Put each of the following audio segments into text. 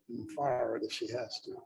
and fire it if she has to.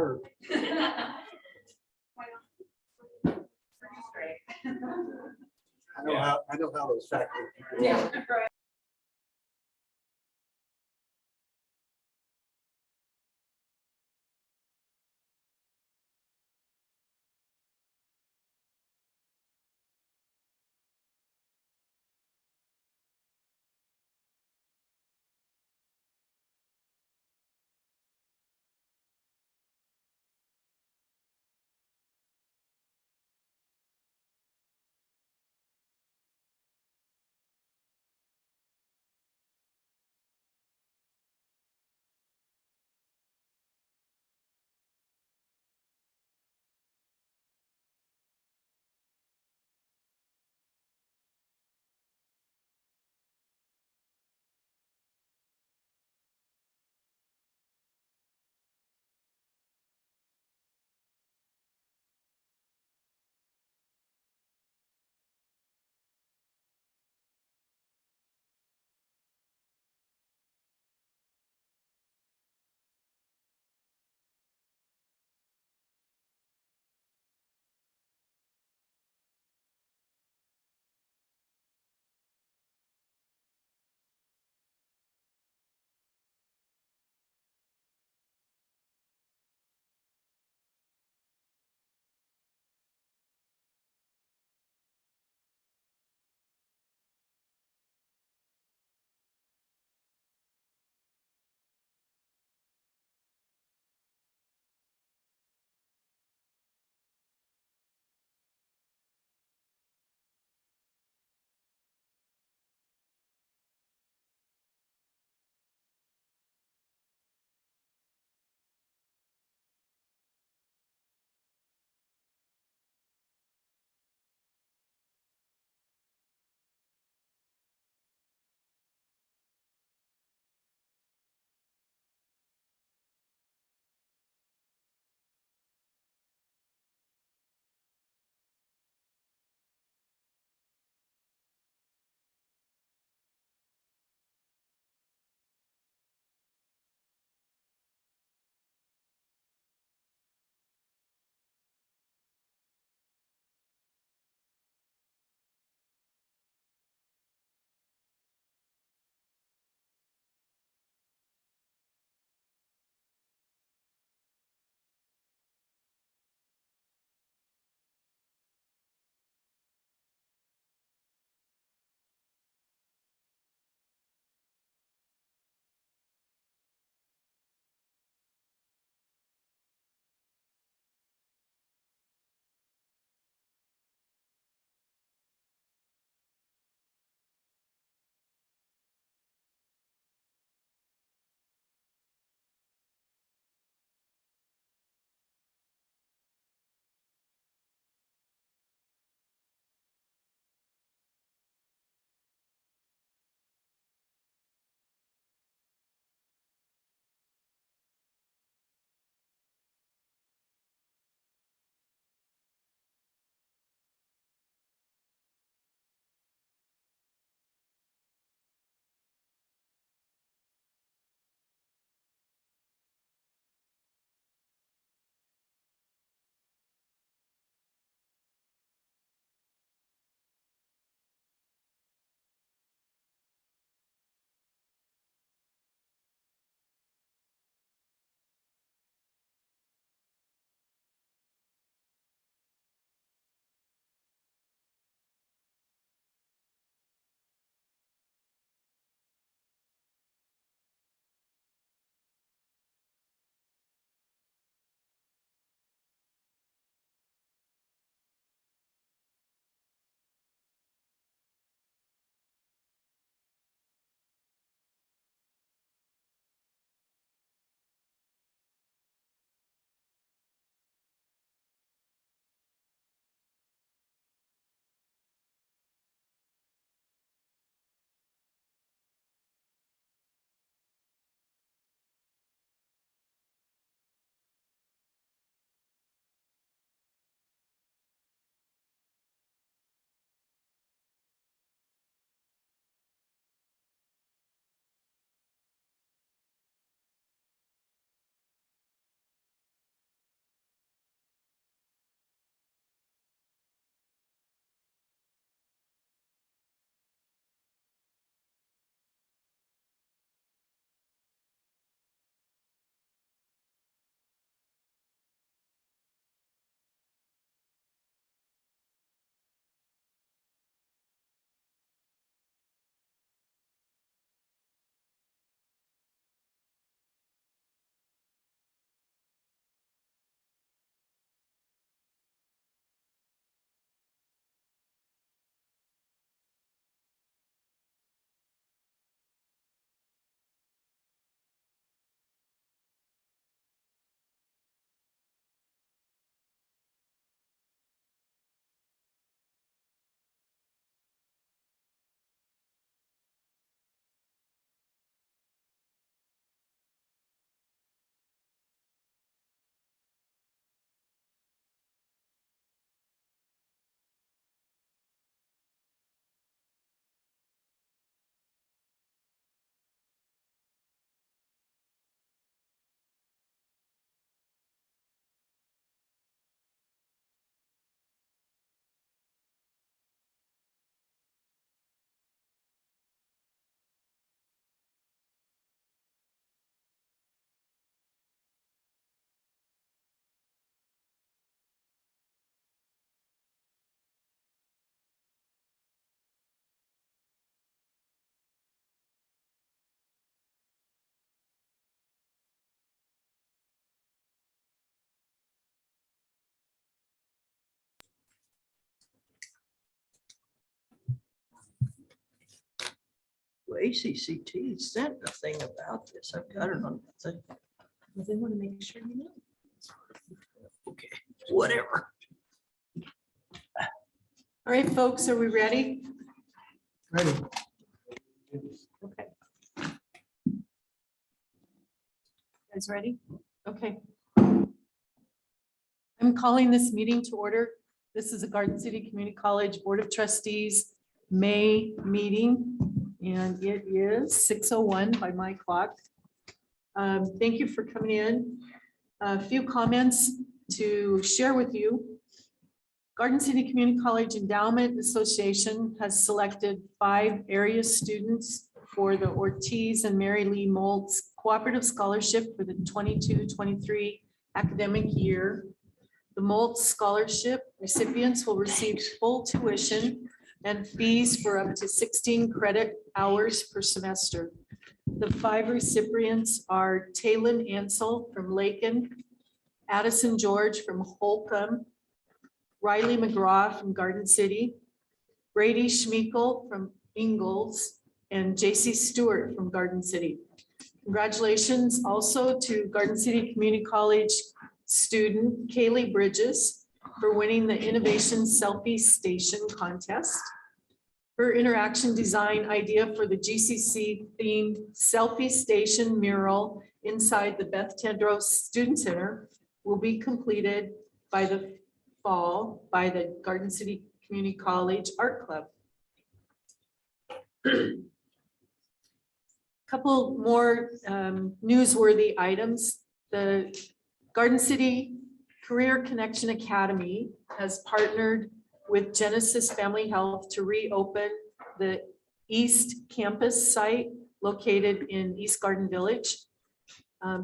I know how those factory people. Yeah. ACCT sent a thing about this. I've got it on the thing. Well, they want to make sure you know. Okay, whatever. All right, folks, are we ready? Ready. Okay. Guys ready? Okay. I'm calling this meeting to order. This is a Garden City Community College Board of Trustees May meeting, and it is 6:01 by my clock. Thank you for coming in. A few comments to share with you. Garden City Community College Endowment Association has selected 5 area students for the Ortiz and Mary Lee Moltz Cooperative Scholarship for the 22-23 academic year. The Moltz Scholarship recipients will receive full tuition and fees for up to 16 credit hours per semester. The 5 recipients are Taylin Ansel from Lakin, Addison George from Holcomb, Riley McGraw from Garden City, Brady Schmeickel from Ingalls, and JC Stewart from Garden City. Congratulations also to Garden City Community College student Kaylee Bridges for winning the Innovation Selfie Station contest. Her interaction design idea for the GCC themed Selfie Station mural inside the Beth Tedros Student Center will be completed by the fall by the Garden City Community College Art Club. Couple more newsworthy items. The Garden City Career Connection Academy has partnered with Genesis Family Health to reopen the East Campus site located in East Garden Village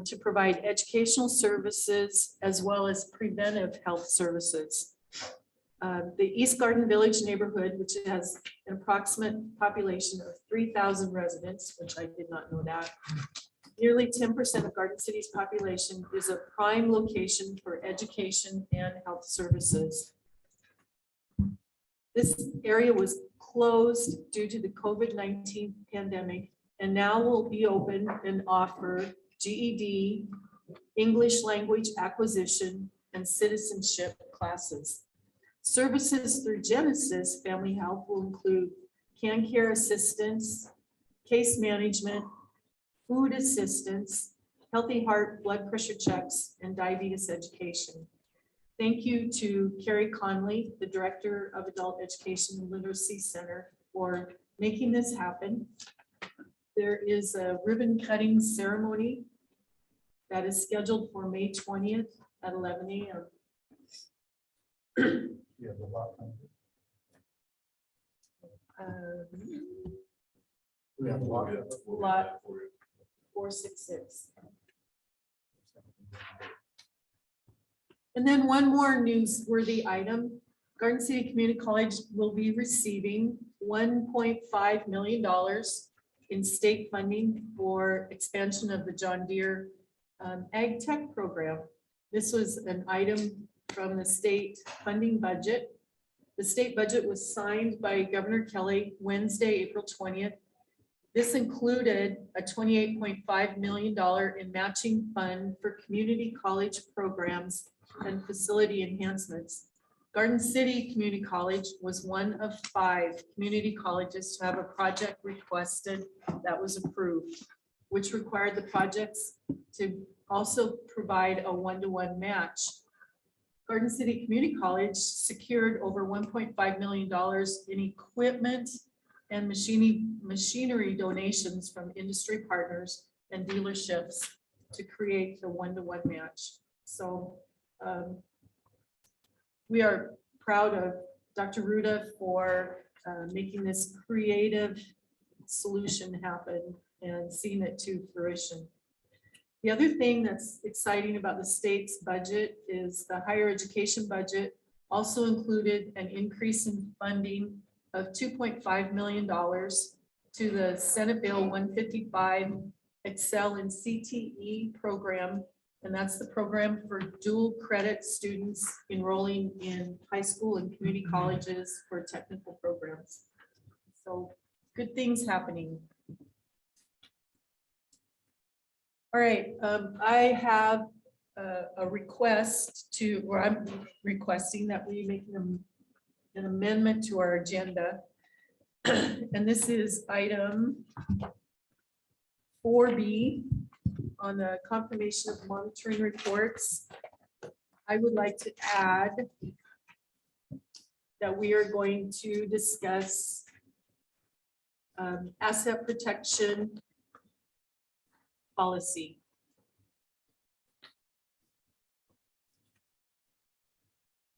to provide educational services as well as preventive health services. The East Garden Village neighborhood, which has an approximate population of 3,000 residents, which I did not know that. Nearly 10% of Garden City's population is a prime location for education and health services. This area was closed due to the COVID-19 pandemic and now will be open and offer GED, English language acquisition, and citizenship classes. Services through Genesis Family Health will include can care assistance, case management, food assistance, healthy heart, blood pressure checks, and diabetes education. Thank you to Carrie Conley, the Director of Adult Education and Literacy Center, for making this happen. There is a ribbon cutting ceremony that is scheduled for May 20th at 11 a.m. Yeah, the lot. We have a lot. Lot 466. And then one more newsworthy item. Garden City Community College will be receiving $1.5 million in state funding for expansion of the John Deere Ag Tech program. This was an item from the state funding budget. The state budget was signed by Governor Kelly Wednesday, April 20th. This included a $28.5 million in matching fund for community college programs and facility enhancements. Garden City Community College was one of 5 community colleges to have a project requested that was approved, which required the projects to also provide a 1-to-1 match. Garden City Community College secured over $1.5 million in equipment and machinery donations from industry partners and dealerships to create the 1-to-1 match. So we are proud of Dr. Ruda for making this creative solution happen and seeing it to fruition. The other thing that's exciting about the state's budget is the higher education budget also included an increase in funding of $2.5 million to the Senate Bill 155 Excel in CTE program. And that's the program for dual credit students enrolling in high school and community colleges for technical programs. So good things happening. All right, I have a request to, or I'm requesting that we make an amendment to our agenda. And this is item 4B on the confirmation of monitoring reports. I would like to add that we are going to discuss asset protection policy.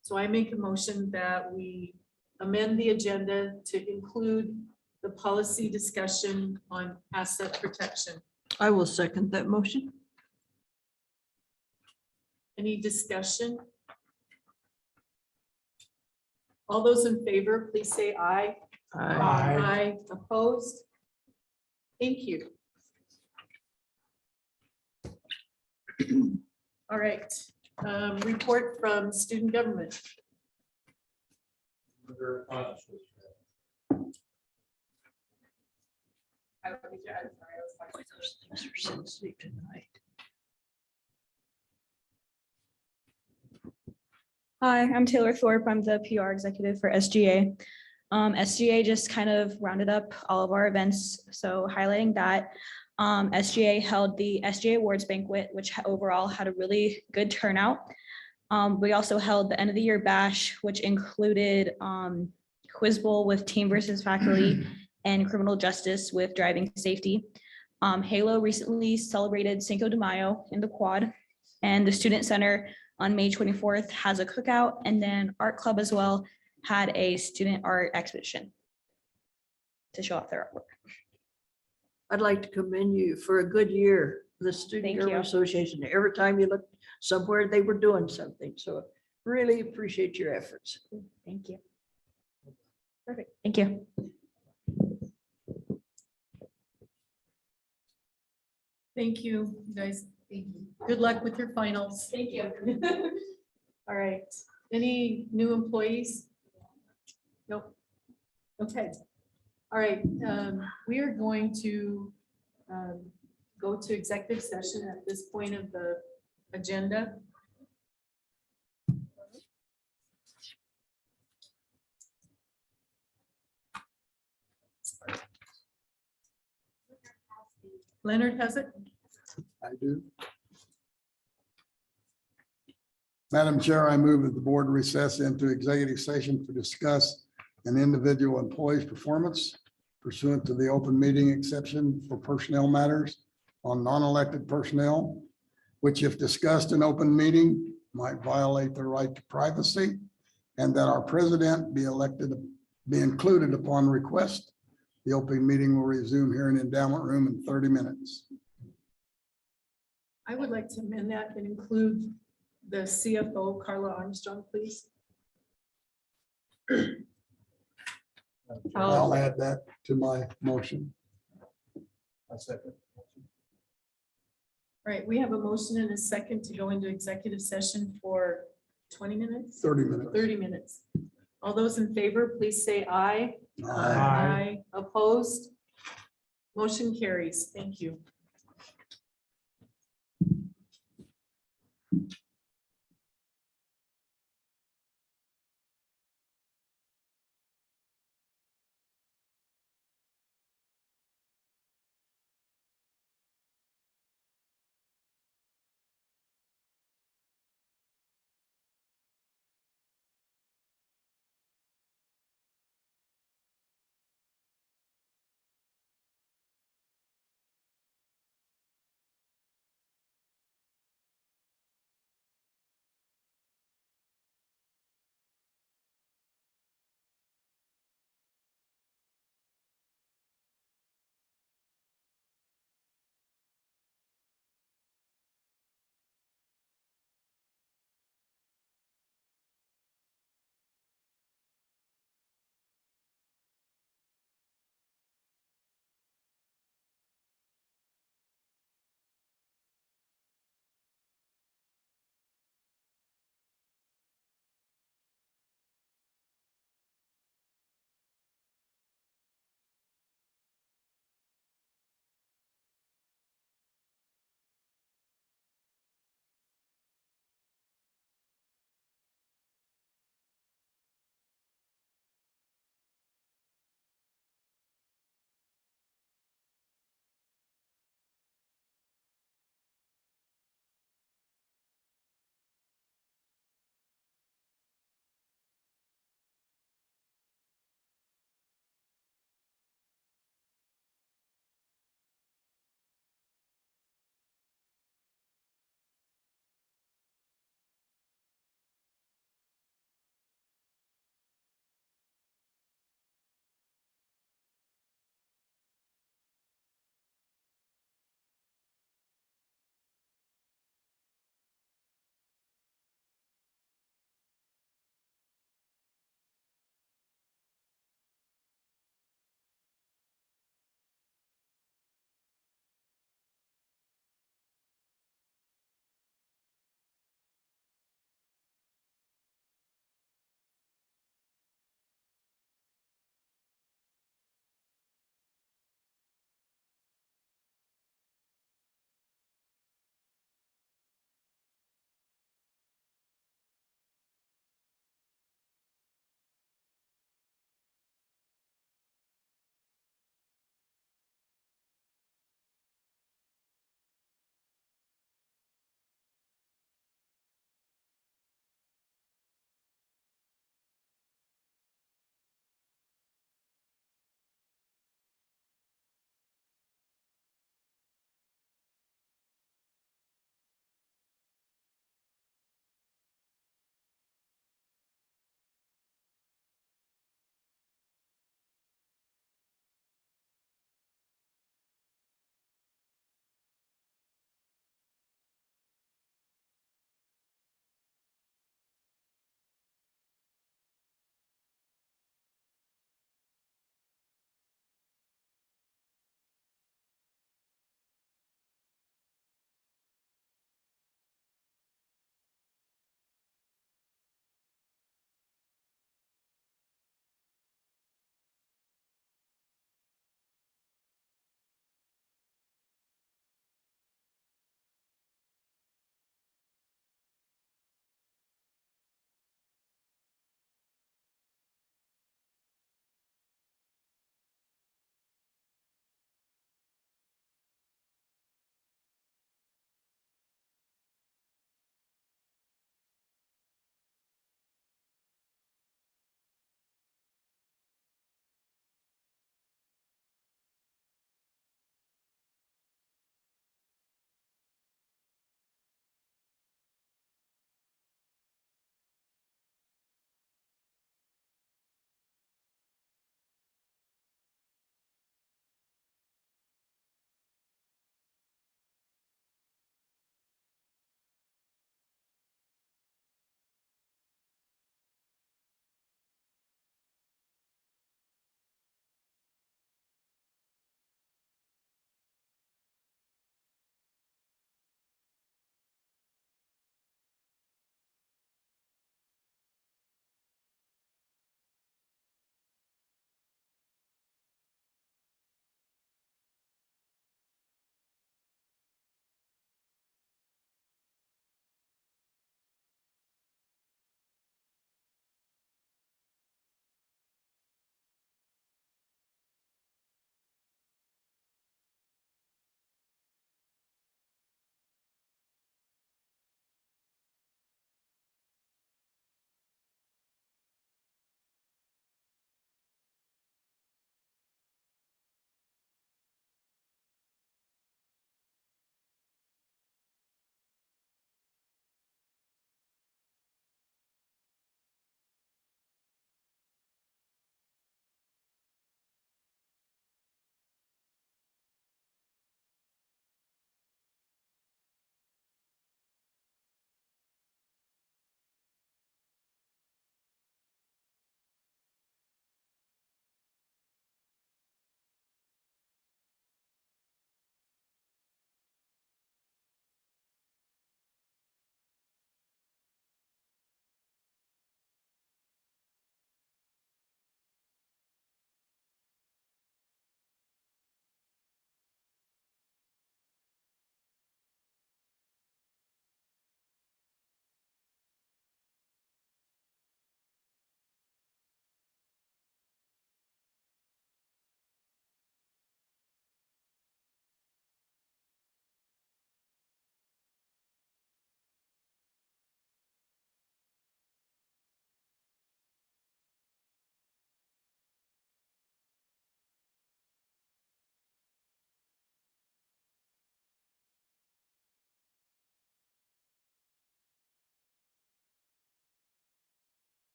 So I make a motion that we amend the agenda to include the policy discussion on asset protection. I will second that motion. Any discussion? All those in favor, please say aye. Aye. Aye. Opposed? Thank you. All right, report from student government. Boy, those things are sensitive tonight. Hi, I'm Taylor Thorpe. I'm the PR executive for SGA. SGA just kind of rounded up all of our events. So highlighting that, SGA held the SGA Awards banquet, which overall had a really good turnout. We also held the end of the year bash, which included quiz bowl with team versus faculty and criminal justice with driving safety. Halo recently celebrated Cinco de Mayo in the quad, and the Student Center on May 24th has a cookout, and then Art Club as well had a student art exhibition to show off their artwork. I'd like to commend you for a good year, the Student Thank Government you. Association. Every time you looked somewhere, they were doing something. So really appreciate your efforts. Thank you. Perfect. Thank you. Thank you, you guys. Thank you. Good luck with your finals. Thank you. All right, any new employees? Nope. Okay. All right, we are going to go to executive session at this point of the agenda. Leonard has it? I do. Madam Chair, I move that the board recess into executive session to discuss an individual employee's performance pursuant to the open meeting exception for personnel matters on non-elected personnel, which if discussed in open meeting might violate the right to privacy, and that our president be included upon request. The open meeting will resume here in endowment room in 30 minutes. I would like to amend that and include the CFO, Carla Armstrong, please. I'll add that to my motion. I second. All right, we have a motion and a second to go into executive session for 20 minutes, 30 minutes. 30 minutes. All those in favor, please say aye. Aye. Opposed? Motion carries. Thank you.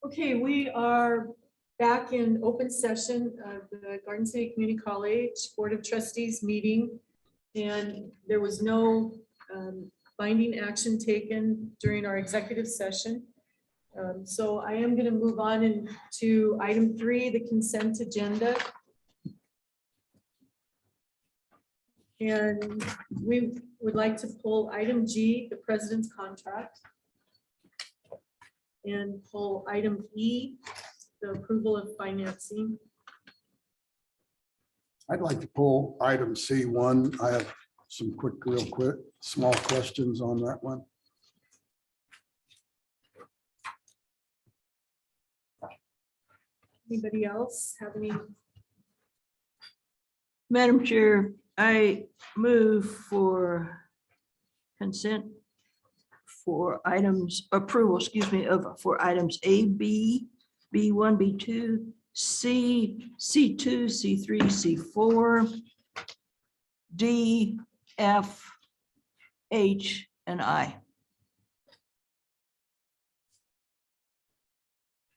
Okay, we are back in open session of the Garden City Community College Board of Trustees meeting. And there was no binding action taken during our executive session. So I am going to move on into item 3, the consent agenda. And we would like to pull item G, the president's contract. And pull item E, the approval of financing. I'd like to pull item C1. I have some real quick, small questions on that one. Anybody else have any? Madam Chair, I move for consent for items, approval, excuse me, for items A, B, B1, B2, C, C2, C3, C4, D, F, H, and I.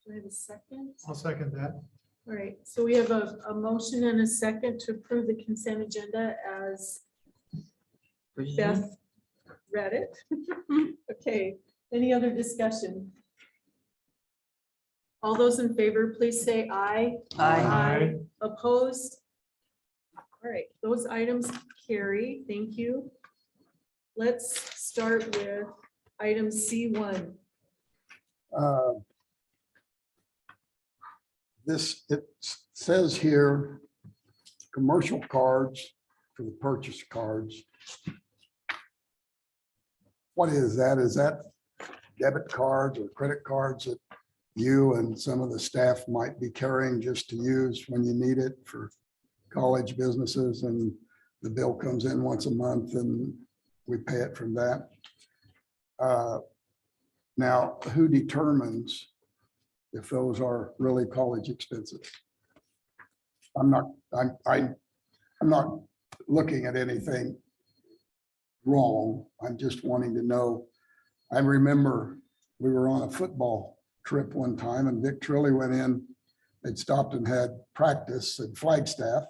Do I have a second? I'll second that. All right, so we have a motion and a second to approve the consent agenda as Beth read it. Okay, any other discussion? All those in favor, please say aye. Aye. Opposed? All right, those items carry. Thank you. Let's start with item C1. It says here, commercial cards for the purchase cards. What is that? Is that debit cards or credit cards that you and some of the staff might be carrying just to use when you need it for college businesses, and the bill comes in once a month and we pay it from that? Now, who determines if those are really college expenses? I'm not looking at anything wrong. I'm just wanting to know. I remember we were on a football trip one time and Vic Trilly went in. They'd stopped and had practice at Flagstaff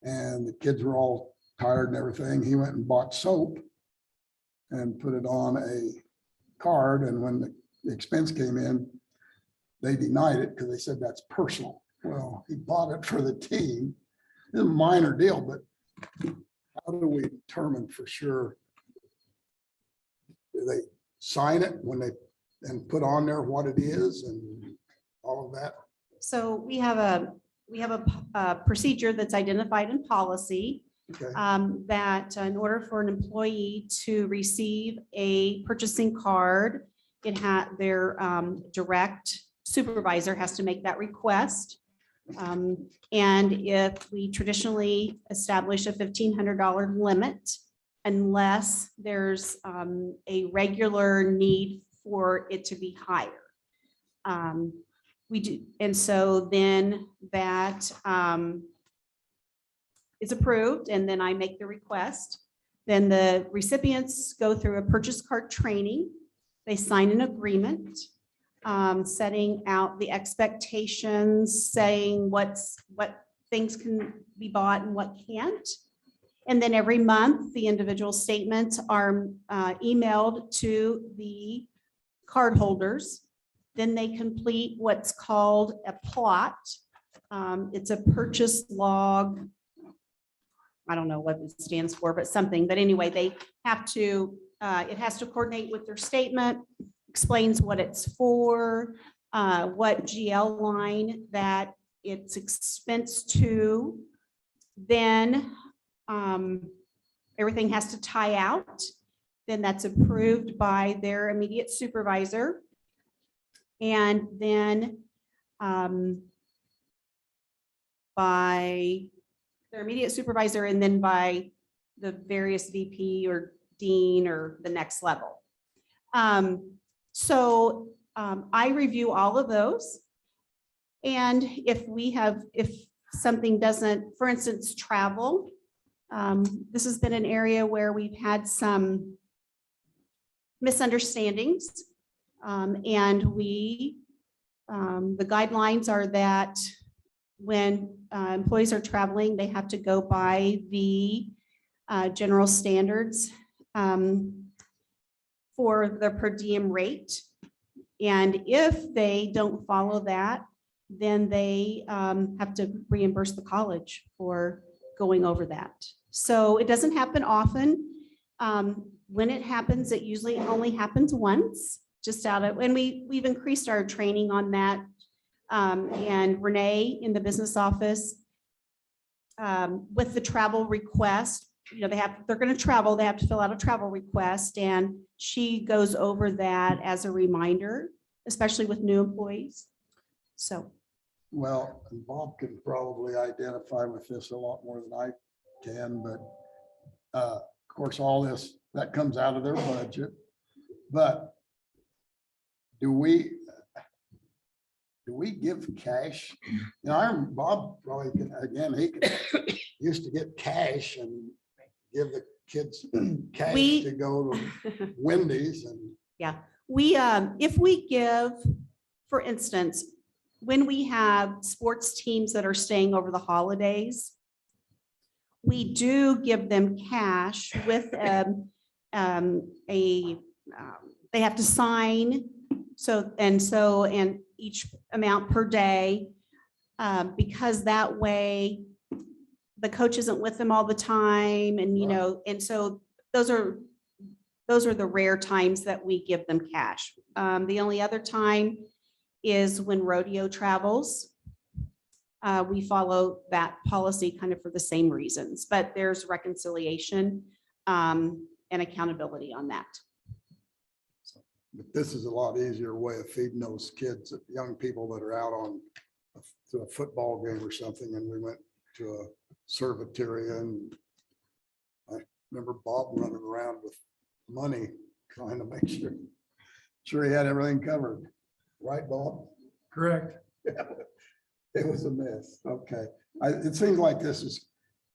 and the kids were all tired and everything. He went and bought soap and put it on a card. And when the expense came in, they denied it because they said that's personal. Well, he bought it for the team. It's a minor deal, but how do we determine for sure? Do they sign it when they, and put on there what it is and all of that? So we have a procedure that's identified in policy Okay, that in order for an employee to receive a purchasing card, their direct supervisor has to make that request. And if we traditionally establish a $1,500 limit, unless there's a regular need for it to be higher. We do, and so then that is approved, and then I make the request. Then the recipients go through a purchase card training. They sign an agreement, setting out the expectations, saying what things can be bought and what can't. And then every month, the individual statements are emailed to the cardholders. Then they complete what's called a plot. It's a purchase log. I don't know what it stands for, but something. But anyway, they have to, it has to coordinate with their statement, explains what it's for, what GL line that it's expense to. Then everything has to tie out. Then that's approved by their immediate supervisor. And then by their immediate supervisor, and then by the various VP or dean or the next level. So I review all of those. And if something doesn't, for instance, travel, this has been an area where we've had some misunderstandings. And we The guidelines are that when employees are traveling, they have to go by the general standards for the per diem rate. And if they don't follow that, then they have to reimburse the college for going over that. So it doesn't happen often. When it happens, it usually only happens once, just out of, and we've increased our training on that. And Renee in the business office, with the travel request, you know, they're going to travel, they have to fill out a travel request, and she goes over that as a reminder, especially with new employees. So. Well, and Bob can probably identify with this a lot more than I can, but of course, all this, that comes out of their budget. But do we give cash? You know, I remember Bob probably can, again, used to get cash and give the kids cash to go to Wendy's and. Yeah, we, if we give, for instance, when we have sports teams that are staying over the holidays, we do give them cash with they have to sign. And each amount per day, because that way the coach isn't with them all the time. And, you know, and so those are the rare times that we give them cash. The only other time is when rodeo travels. We follow that policy kind of for the same reasons, but there's reconciliation and accountability on that. But this is a lot easier way of feeding those kids, young people that are out on to a football game or something. And we went to a serviteria and I remember Bob running around with money, trying to make sure he had everything covered. Right, Bob? Correct. Yeah. It was a mess. Okay. It seems like this has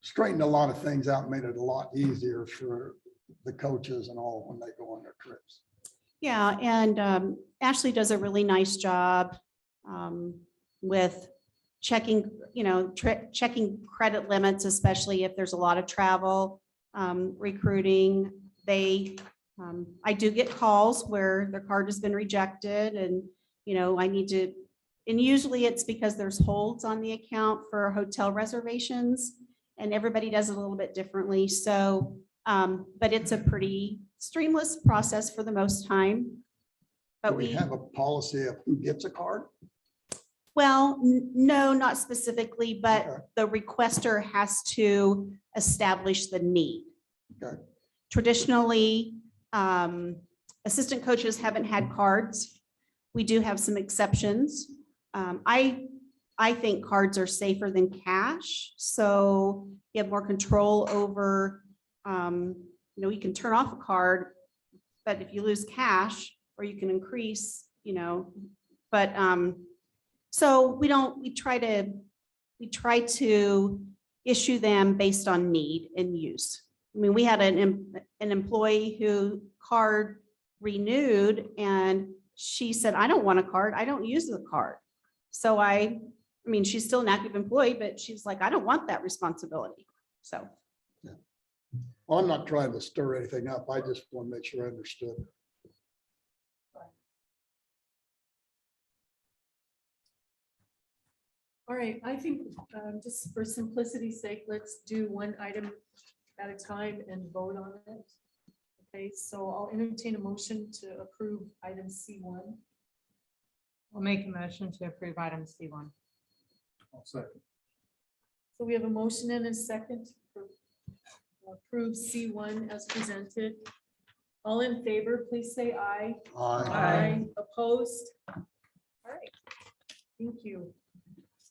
straightened a lot of things out, made it a lot easier for the coaches and all when they go on their trips. Yeah, and Ashley does a really nice job with checking, you know, checking credit limits, especially if there's a lot of travel, recruiting. I do get calls where their card has been rejected and, you know, I need to, and usually it's because there's holds on the account for hotel reservations and everybody does it a little bit differently. So, but it's a pretty streamless process for the most time. But Do we have a policy of who gets a card? Well, no, not specifically, but Okay. the requester has to establish the need. Okay. Traditionally, assistant coaches haven't had cards. We do have some exceptions. I think cards are safer than cash, so you have more control over, you know, you can turn off a card, but if you lose cash, or you can increase, you know, but so we try to issue them based on need and use. I mean, we had an employee who card renewed and she said, I don't want a card. I don't use the card. So I mean, she's still an active employee, but she's like, I don't want that responsibility. So. Yeah. Well, I'm not trying to stir anything up. I just want to make sure I understood. All right, I think just for simplicity's sake, let's do one item at a time and vote on it. Okay, so I'll entertain a motion to approve item C1. I'll make a motion to approve item C1. I'll second. So we have a motion and a second to approve C1 as presented. All in favor, please say aye. Aye. Opposed? All right, thank you.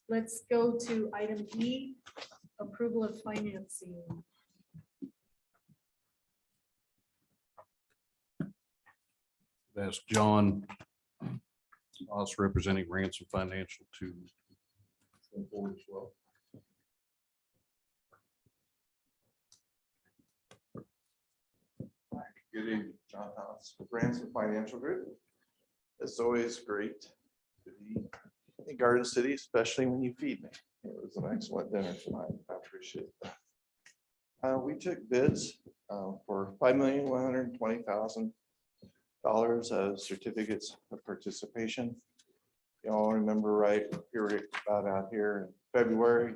Let's go to item E, approval of financing. That's John, us representing Ransom Financial to go forward as well. Good evening, John House with Ransom Financial Group. It's always great in Garden City, especially when you feed me. It was an excellent dinner tonight. I appreciate that. We took bids for $5,120,000 of certificates of participation. You all remember, right, here about out here in February,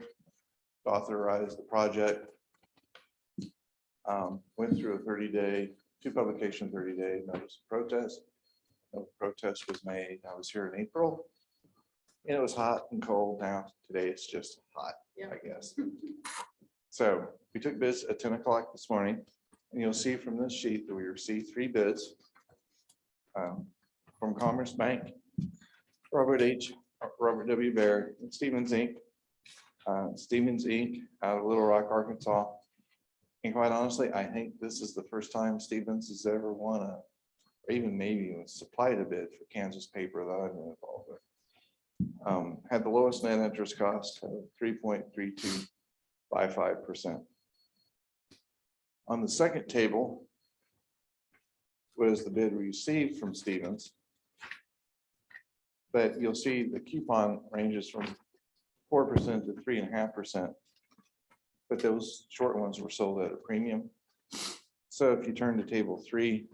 authorized the project. Went through a 30-day, two publication 30-day notice of protest. No protest was made. I was here in April. And it was hot and cold. Now today it's just hot, I guess. So we took bids at 10 o'clock this morning, and you'll see from this sheet that we received 3 bids from Commerce Bank, Robert W. Baird, and Stevens Inc. Stevens Inc. out of Little Rock, Arkansas. And quite honestly, I think this is the first time Stevens has ever won or even maybe even supplied a bid for Kansas paper that I've been involved with. Had the lowest net interest cost of 3.3255%. On the second table was the bid received from Stevens. But you'll see the coupon ranges from 4% to 3.5%. But those short ones were sold at a premium. So if you turn to table 3,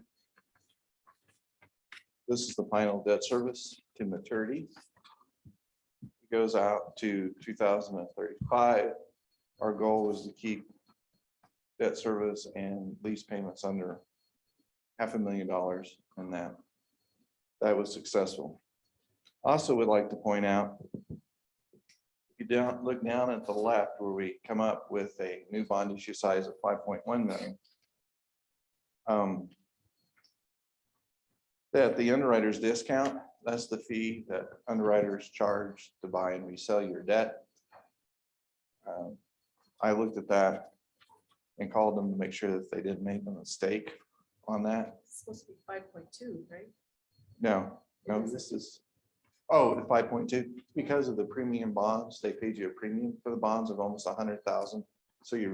this is the final debt service to maturity. It goes out to 2035. Our goal was to keep debt service and lease payments under $500,000, and that was successful. Also would like to point out, if you look down at the left where we come up with a new bond issue size of 5.1 million. That the underwriter's discount, that's the fee that underwriters charge to buy and resell your debt. I looked at that and called them to make sure that they didn't make a mistake on that. It's supposed to be 5.2, right? No, this is, oh, the 5.2, because of the premium bonds, they paid you a premium for the bonds of almost 100,000. So you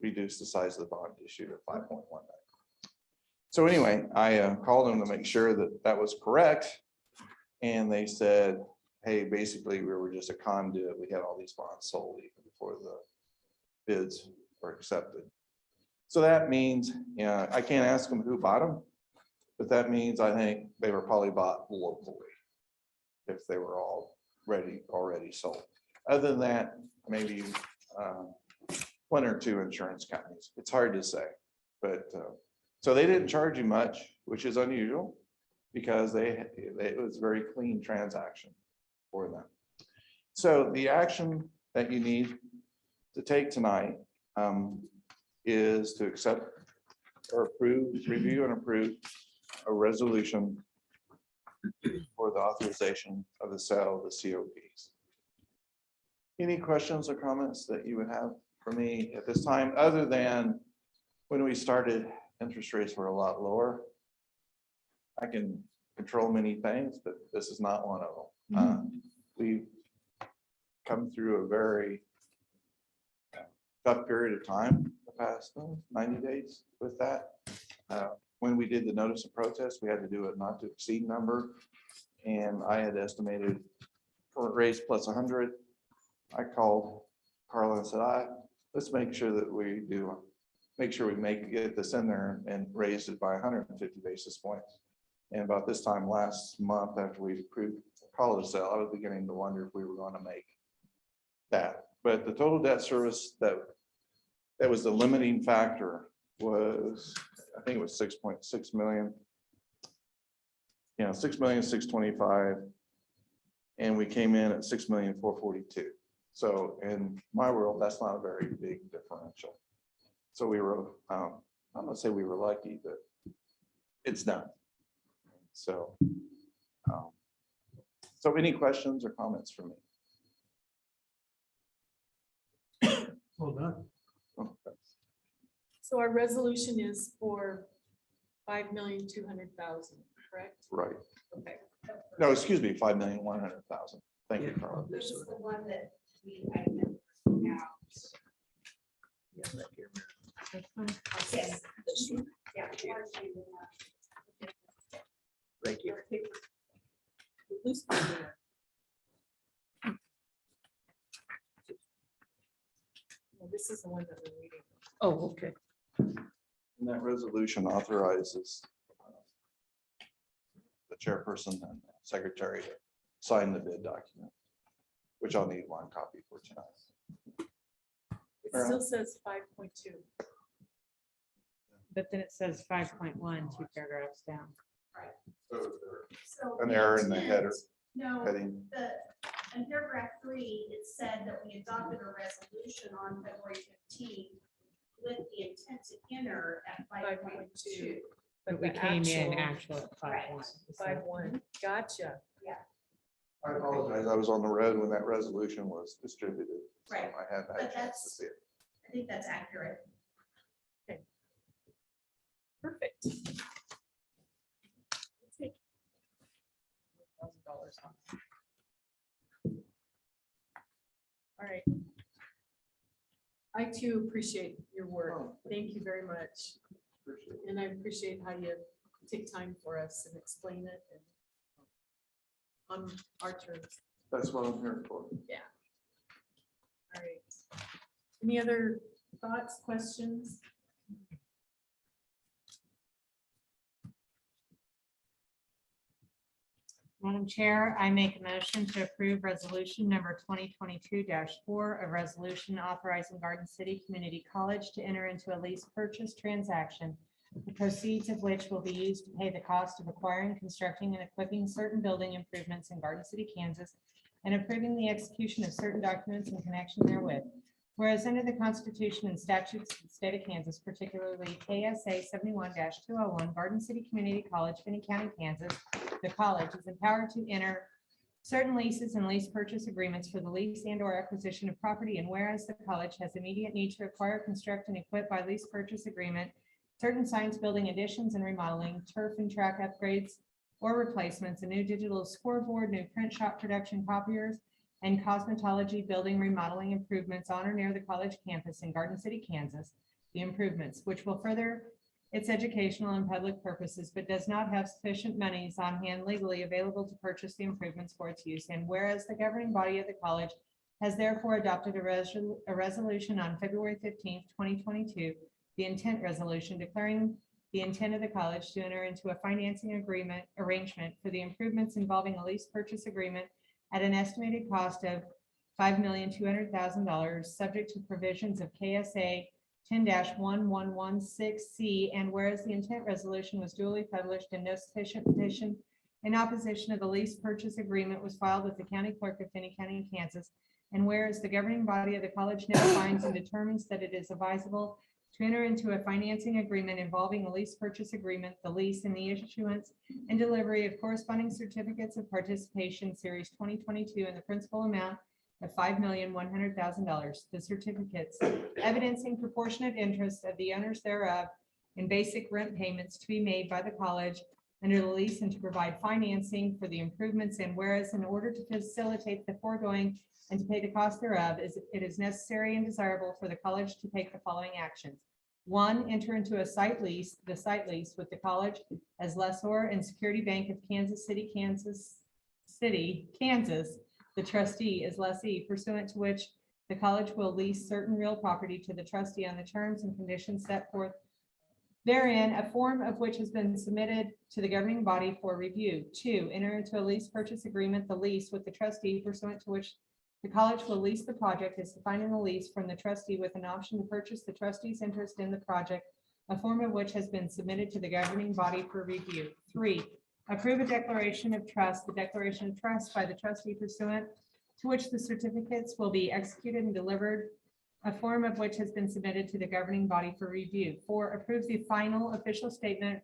reduce the size of the bond issue to 5.1. So anyway, I called them to make sure that that was correct. And they said, hey, basically we were just a conduit. We had all these bonds sold even before the bids were accepted. So that means, I can't ask them who bought them, but that means I think they were probably bought locally if they were already sold. Other than that, maybe 1 or 2 insurance companies. It's hard to say, but so they didn't charge you much, which is unusual because it was a very clean transaction for them. So the action that you need to take tonight is to accept or approve, review and approve a resolution for the authorization of the sale of the COPs. Any questions or comments that you would have for me at this time, other than when we started, interest rates were a lot lower. I can control many things, but this is not one of them. We've come through a very tough period of time the past 90 days with that. When we did the notice of protest, we had to do a not to exceed number. And I had estimated for raise plus 100. I called Carla and said, let's make sure that we get this in there and raise it by 150 basis points. And about this time last month, after we approved college sale, I was beginning to wonder if we were going to make that. But the total debt service that was the limiting factor was, I think it was 6.6 million. 6,625,000, and we came in at 6,442,000. So in my world, that's not a very big differential. So we were, I'm gonna say we were lucky, but it's done. So, so any questions or comments for me? Well done. Okay. So our resolution is for 5,200,000, correct? Right. Okay. No, excuse me, 5,100,000. Thank you, Carla. This is the one that we. Yes, this one. Right here. This is the one that we're reading. Oh, okay. And that resolution authorizes the chairperson and secretary to sign the bid document, which I'll need one copy for tonight. It still says 5.2. But then it says 5.1, 2 paragraphs down. So An error in the header No, heading. in paragraph 3, it said that we adopted a resolution on February 15th with the intent to enter at 5.2. But we the came in actual- actual at 5.1. 5.1. Gotcha. I apologize. I was on the road when that resolution was distributed. so Right. I hadn't had a But chance to see it. I think that's accurate. Perfect. $1,000 off. All right. I too appreciate your work. Thank you very much. Appreciate it. And I appreciate how you take time for us and explain it and on our terms. That's what I'm here for. All right. Any other thoughts, questions? Madam Chair, I make a motion to approve resolution number 2022-4, a resolution authorizing Garden City Community College to enter into a lease purchase transaction, the proceeds of which will be used to pay the cost of acquiring, constructing, and equipping certain building improvements in Garden City, Kansas, and approving the execution of certain documents in connection therewith. Whereas under the Constitution and statutes of the state of Kansas, particularly KSA 71-201, Garden City Community College, Finney County, Kansas, the college is empowered to enter certain leases and lease purchase agreements for the lease and or acquisition of property. And whereas the college has immediate need to acquire, construct, and equip by lease purchase agreement certain science building additions and remodeling, turf and track upgrades or replacements, a new digital scoreboard, new print shop production copiers, and cosmetology building remodeling improvements on or near the college campus in Garden City, Kansas. The improvements, which will further its educational and public purposes, but does not have sufficient monies on hand legally available to purchase the improvements for its use. And whereas the governing body of the college has therefore adopted a resolution on February 15th, 2022, the intent resolution declaring the intent of the college to enter into a financing arrangement for the improvements involving a lease purchase agreement at an estimated cost of $5,200,000, subject to provisions of KSA 10-1116C, and whereas the intent resolution was duly published and no sufficient petition in opposition of the lease purchase agreement was filed with the county clerk of Finney County, Kansas, and whereas the governing body of the college now finds and determines that it is advisable to enter into a financing agreement involving a lease purchase agreement, the lease and the issuance and delivery of corresponding certificates of participation, series 2022, in the principal amount of $5,100,000. The certificates evidencing proportionate interest of the owners thereof in basic rent payments to be made by the college under the lease and to provide financing for the improvements. And whereas in order to facilitate the foregoing and to pay the cost thereof, it is necessary and desirable for the college to take the following actions. 1, enter into a site lease, the site lease with the college as lessor and Security Bank of Kansas City, Kansas, the trustee is lessee, pursuant to which the college will lease certain real property to the trustee on the terms and conditions set forth therein, a form of which has been submitted to the governing body for review. 2, enter into a lease purchase agreement, the lease with the trustee, pursuant to which the college will lease the project as defined in the lease from the trustee with an option to purchase the trustee's interest in the project, a form of which has been submitted to the governing body for review. 3, approve a declaration of trust, the declaration of trust by the trustee pursuant to which the certificates will be executed and delivered, a form of which has been submitted to the governing body for review. 4, approve the final official statement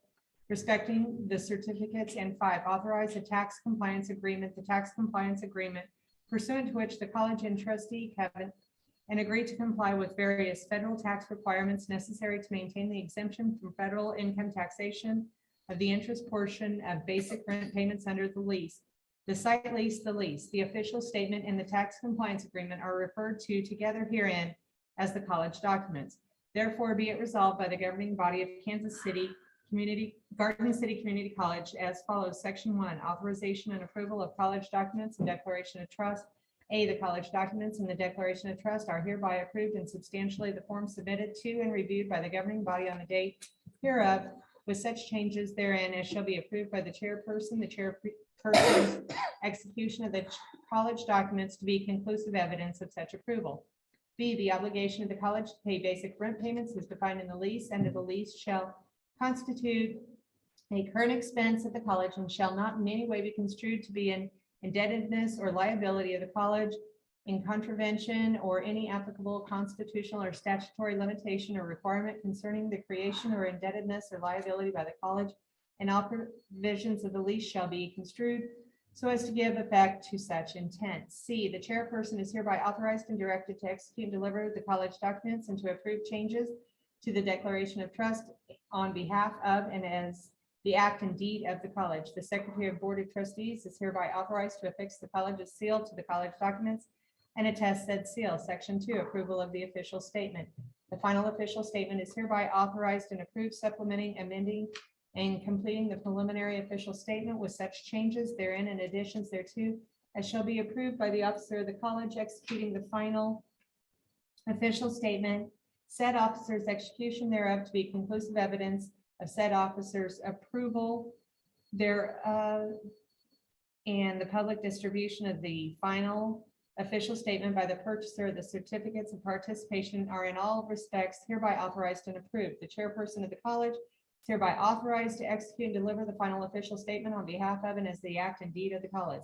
respecting the certificates. And 5, authorize a tax compliance agreement, the tax compliance agreement pursuant to which the college and trustee covenant and agree to comply with various federal tax requirements necessary to maintain the exemption from federal income taxation of the interest portion of basic rent payments under the lease. The site lease, the lease, the official statement, and the tax compliance agreement are referred to together herein as the college documents. Therefore, be it resolved by the governing body of Kansas City Garden City Community College as follows. Section 1, authorization and approval of college documents and declaration of trust A, the college documents and the declaration of trust are hereby approved and substantially the form submitted to and reviewed by the governing body on the date hereof, with such changes therein as shall be approved by the chairperson, the chairperson's execution of the college documents to be conclusive evidence of such approval. B, the obligation of the college to pay basic rent payments is defined in the lease, and the lease shall constitute a current expense of the college and shall not in any way be construed to be an indebtedness or liability of the college in contravention or any applicable constitutional or statutory limitation or requirement concerning the creation or indebtedness or liability by the college, and all provisions of the lease shall be construed so as to give effect to such intent. C, the chairperson is hereby authorized and directed to execute and deliver the college documents and to approve changes to the declaration of trust on behalf of and as the act and deed of the college. The Secretary of Board of Trustees is hereby authorized to affix the college's seal to the college documents and attest said seal. Section 2, approval of the official statement. The final official statement is hereby authorized and approved, supplementing, amending, and completing the preliminary official statement with such changes therein and additions thereto as shall be approved by the officer of the college executing the final official statement. Said officer's execution thereof to be conclusive evidence of said officer's approval thereof, and the public distribution of the final official statement by the purchaser. The certificates of participation are in all respects hereby authorized and approved. The chairperson of the college is hereby authorized to execute and deliver the final official statement on behalf of and as the act and deed of the college.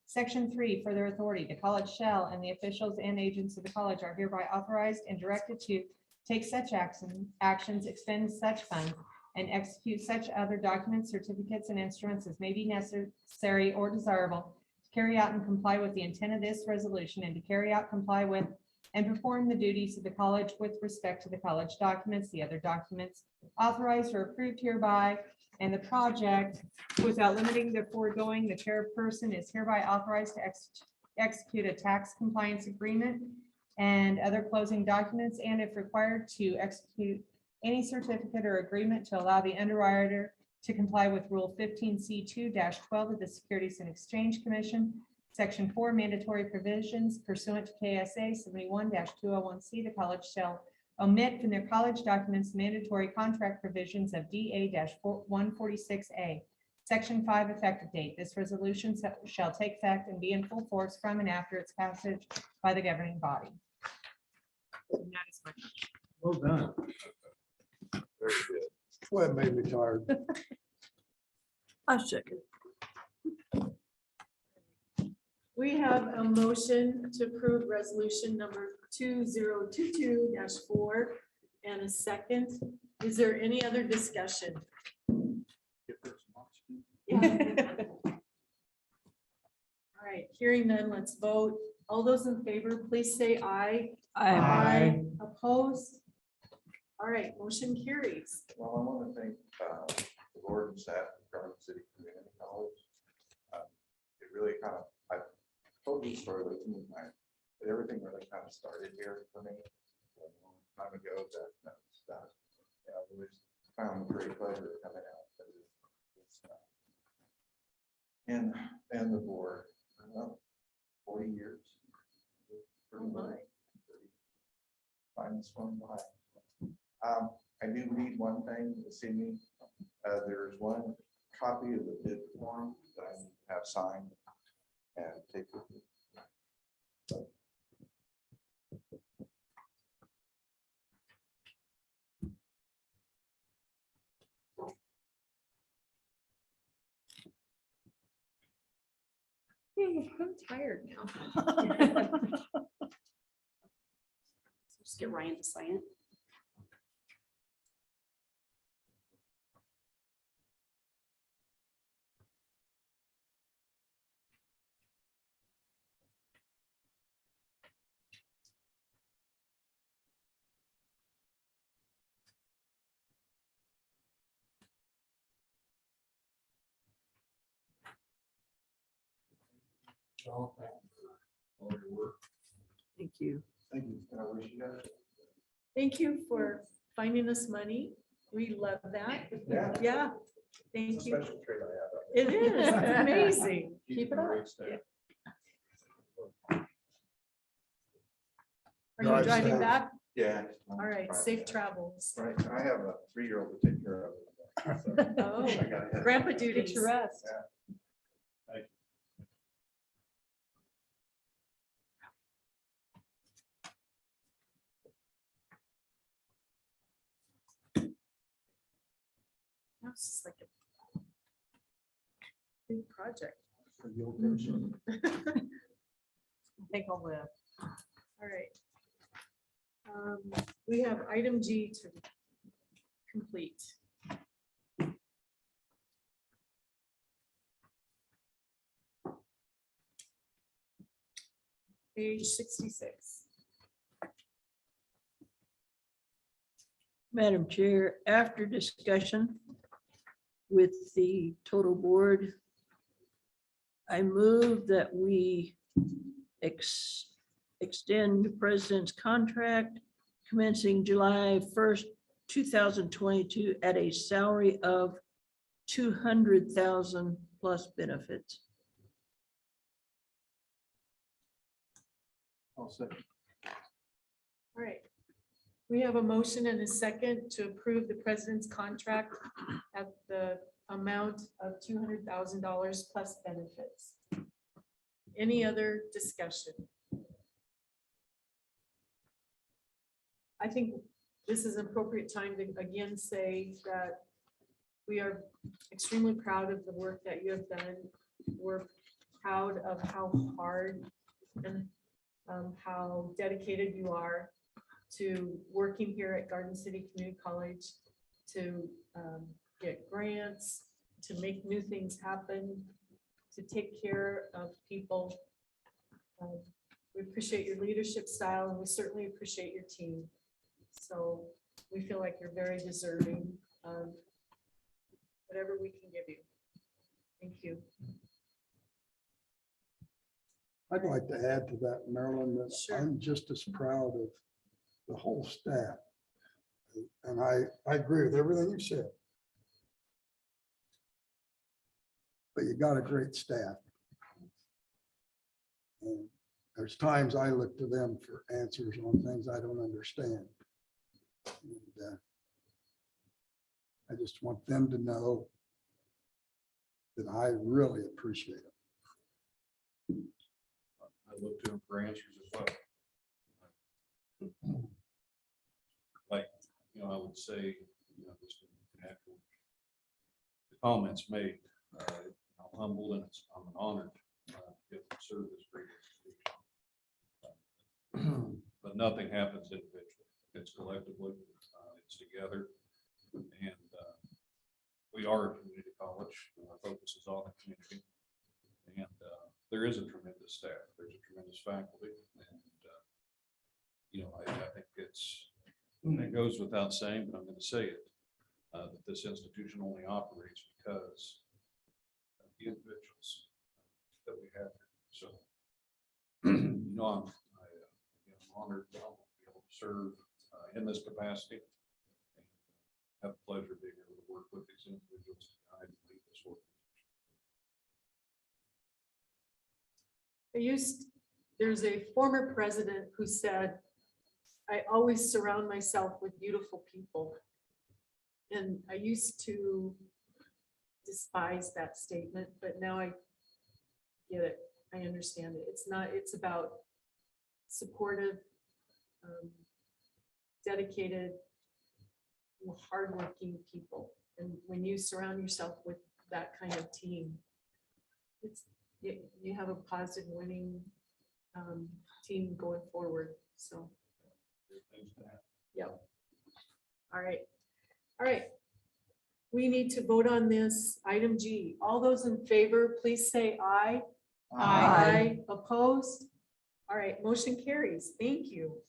Section 3, further authority. The college shall and the officials and agents of the college are hereby authorized and directed to take such actions, expend such funds, and execute such other documents, certificates, and instruments as may be necessary or desirable to carry out and comply with the intent of this resolution, and to carry out, comply with, and perform the duties of the college with respect to the college documents, the other documents authorized or approved hereby, and the project without limiting the foregoing. The chairperson is hereby authorized to execute a tax compliance agreement and other closing documents, and if required, to execute any certificate or agreement to allow the underwriter to comply with Rule 15C2-12 of the Securities and Exchange Commission, Section 4, mandatory provisions pursuant to KSA 71-201C. The college shall omit from their college documents mandatory contract provisions of DA-146A. Section 5, effective date. This resolution shall take effect and be in full force from and after its passage by the governing body. And that is my Well done. Very good. Well, it made me tired. I second. We have a motion to approve resolution number 2022-4 and a second. Is there any other discussion? All right, hearing none, let's vote. All those in favor, please say aye. Aye. Opposed? All right, motion carries. Well, I want to thank the board and staff of Garden City Community College. It really kind of, I told you the story, but everything really kind of started here for me a long time ago. That it was found a great pleasure coming out. And the board, 40 years. Pretty much. Time has flown by. I do need one thing this evening. There's one copy of the bid form that I need to have signed and take with me. I'm tired now. Just get Ryan to sign it. Thank you. Thank you. And I wish you guys. Thank you for finding us money. We love that. Yeah. Yeah, It's thank a you. special trait I have. It is, it's amazing. Keep it up. Great stuff. Are you Drive driving safe. back? Yeah. All right, safe travels. Right, I have a 3-year-old to take care of. Oh, I gotta head. grandpa duties. Get your rest. That's just like a big project. I think I'll live. All right. We have item G to complete. Page 66. Madam Chair, after discussion with the total board, I move that we extend the president's contract commencing July 1st, 2022 at a salary of 200,000 plus benefits. I'll second. All right. We have a motion and a second to approve the president's contract at the amount of $200,000 plus benefits. Any other discussion? I think this is an appropriate time to again say that we are extremely proud of the work that you have done. We're proud of how hard and how dedicated you are to working here at Garden City Community College to get grants, to make new things happen, to take care of people. We appreciate your leadership style and we certainly appreciate your team. So we feel like you're very deserving of whatever we can give you. Thank you. I'd like to add to that, Marilyn, that Sure. I'm just as proud of the whole staff. And I agree with everything you said. But you got a great staff. And there's times I look to them for answers on things I don't understand. And, I just want them to know that I really appreciate it. I look to them for answers as well. Like, I would say, just after the comments made, I'm humbled and I'm honored to get to serve this great institution. But nothing happens individually. It's collectively, it's together. And we are a community college. Our focus is on the community. And there is a tremendous staff. There's a tremendous faculty. And, I think it goes without saying, but I'm going to say it, that this institution only operates because of the individuals that we have. So, I'm honored to be able to serve in this capacity. Have the pleasure of being able to work with these individuals to guide and lead this work. There's a former president who said, I always surround myself with beautiful people. And I used to despise that statement, but now I get it. I understand it. It's about supportive, dedicated, hardworking people. And when you surround yourself with that kind of team, you have a positive winning team going forward. So, yep. All right. All right. We need to vote on this item G. All those in favor, please say aye. Aye. Opposed? All right, motion carries. Thank you.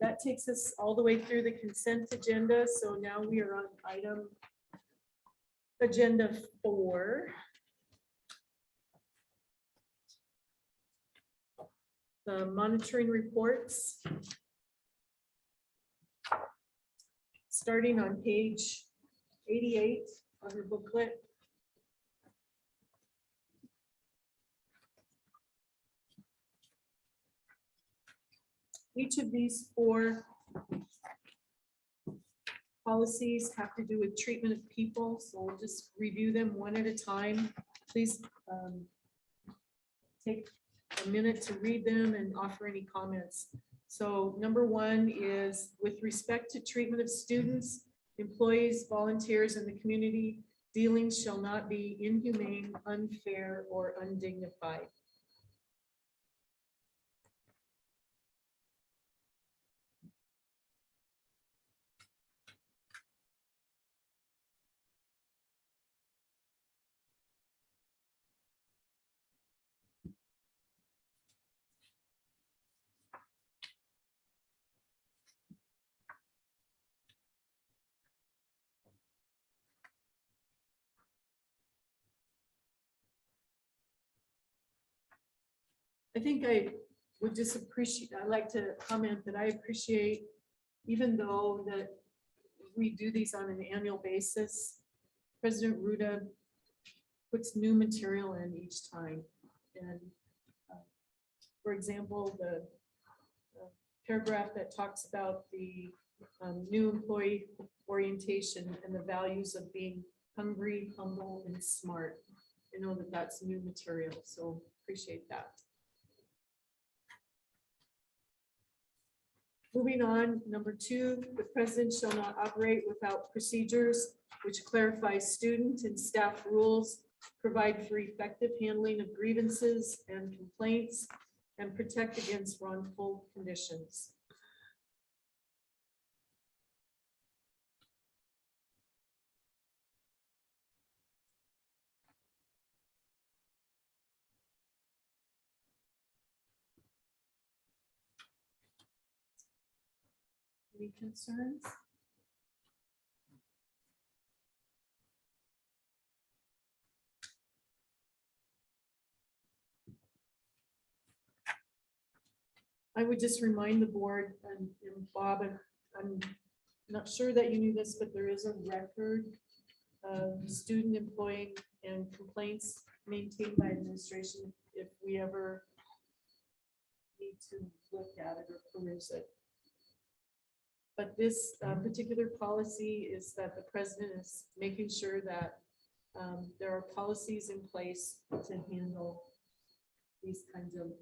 That takes us all the way through the consent agenda. So now we are on agenda 4. The monitoring reports. Starting on page 88 of your booklet. Each of these four policies have to do with treatment of people, so we'll just review them one at a time. Please take a minute to read them and offer any comments. So number one is with respect to treatment of students, employees, volunteers, in the community, dealings shall not be inhumane, unfair, or undignified. I think I would just appreciate, I'd like to comment that I appreciate, even though that we do these on an annual basis, President Ruda puts new material in each time. And for example, the paragraph that talks about the new employee orientation and the values of being hungry, humble, and smart. I know that that's new material, so appreciate that. Moving on, number two, the president shall not operate without procedures which clarify student and staff rules, provide for effective handling of grievances and complaints, and protect against wrongful conditions. Any concerns? I would just remind the board and Bob, and I'm not sure that you knew this, but there is a record of student employee and complaints maintained by administration if we ever need to look at it or peruse it. But this particular policy is that the president is making sure that there are policies in place to handle these kinds of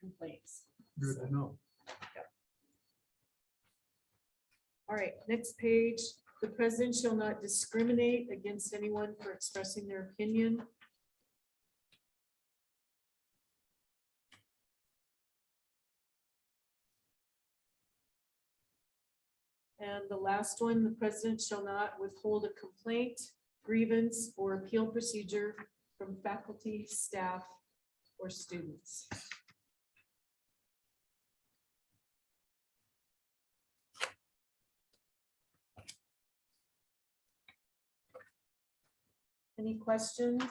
complaints. Good to know. All right, next page. The president shall not discriminate against anyone for expressing their opinion. And the last one, the president shall not withhold a complaint, grievance, or appeal procedure from faculty, staff, or students. Any questions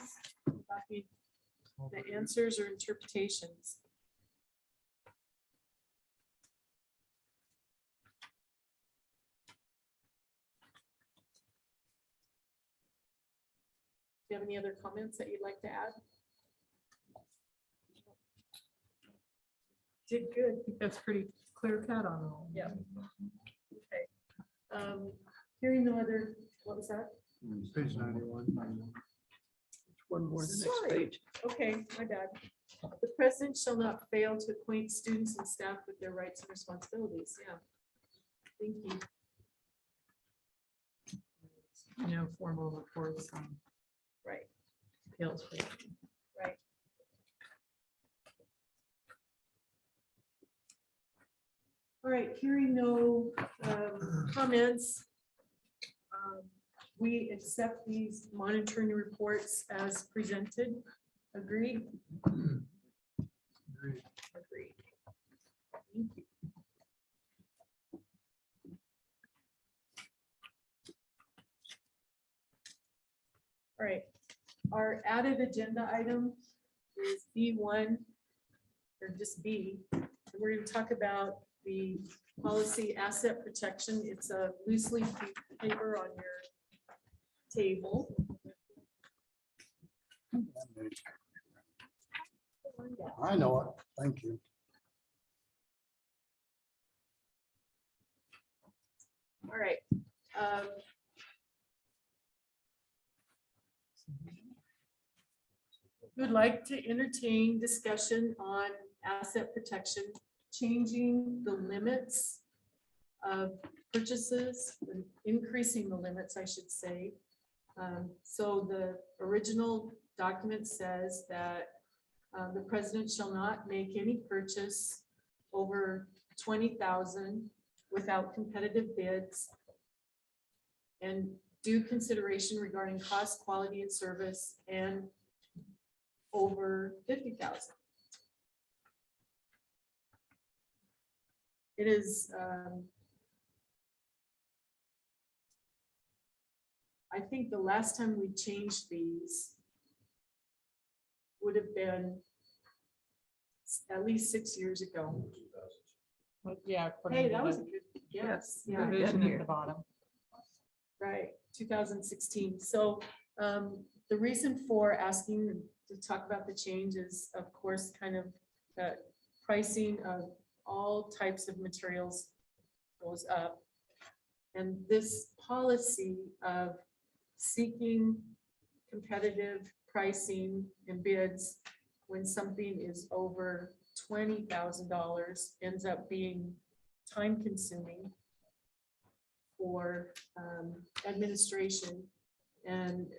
about the answers or interpretations? Do you have any other comments that you'd like to add? Did good. That's pretty clear cut on all. Yeah. Okay. Hearing no other, what was that? Page 91. One more, the next Sorry. page. Okay, my bad. The president shall not fail to acquaint students and staff with their rights and responsibilities. Yeah. Thank you. No formal reports on Right, appeals. right. All right, hearing no comments. We accept these monitoring reports as presented. Agreed? Agreed. Agreed. Thank you. All right, our added agenda item is B1, or just B. We're going to talk about the policy asset protection. It's a loose leaf paper on your table. I know it. Thank you. All right. Would like to entertain discussion on asset protection, changing the limits of purchases, and increasing the limits, I should say. So the original document says that the president shall not make any purchase over 20,000 without competitive bids and due consideration regarding cost, quality, and service, and over 50,000. It is, I think the last time we changed these would have been at least 6 years ago. But yeah. Hey, that was a good guess. Yeah, Revision at the bottom. right, 2016. So the reason for asking to talk about the change is, of course, kind of that pricing of all types of materials goes up. And this policy of seeking competitive pricing and bids when something is over $20,000 ends up being time consuming for administration, and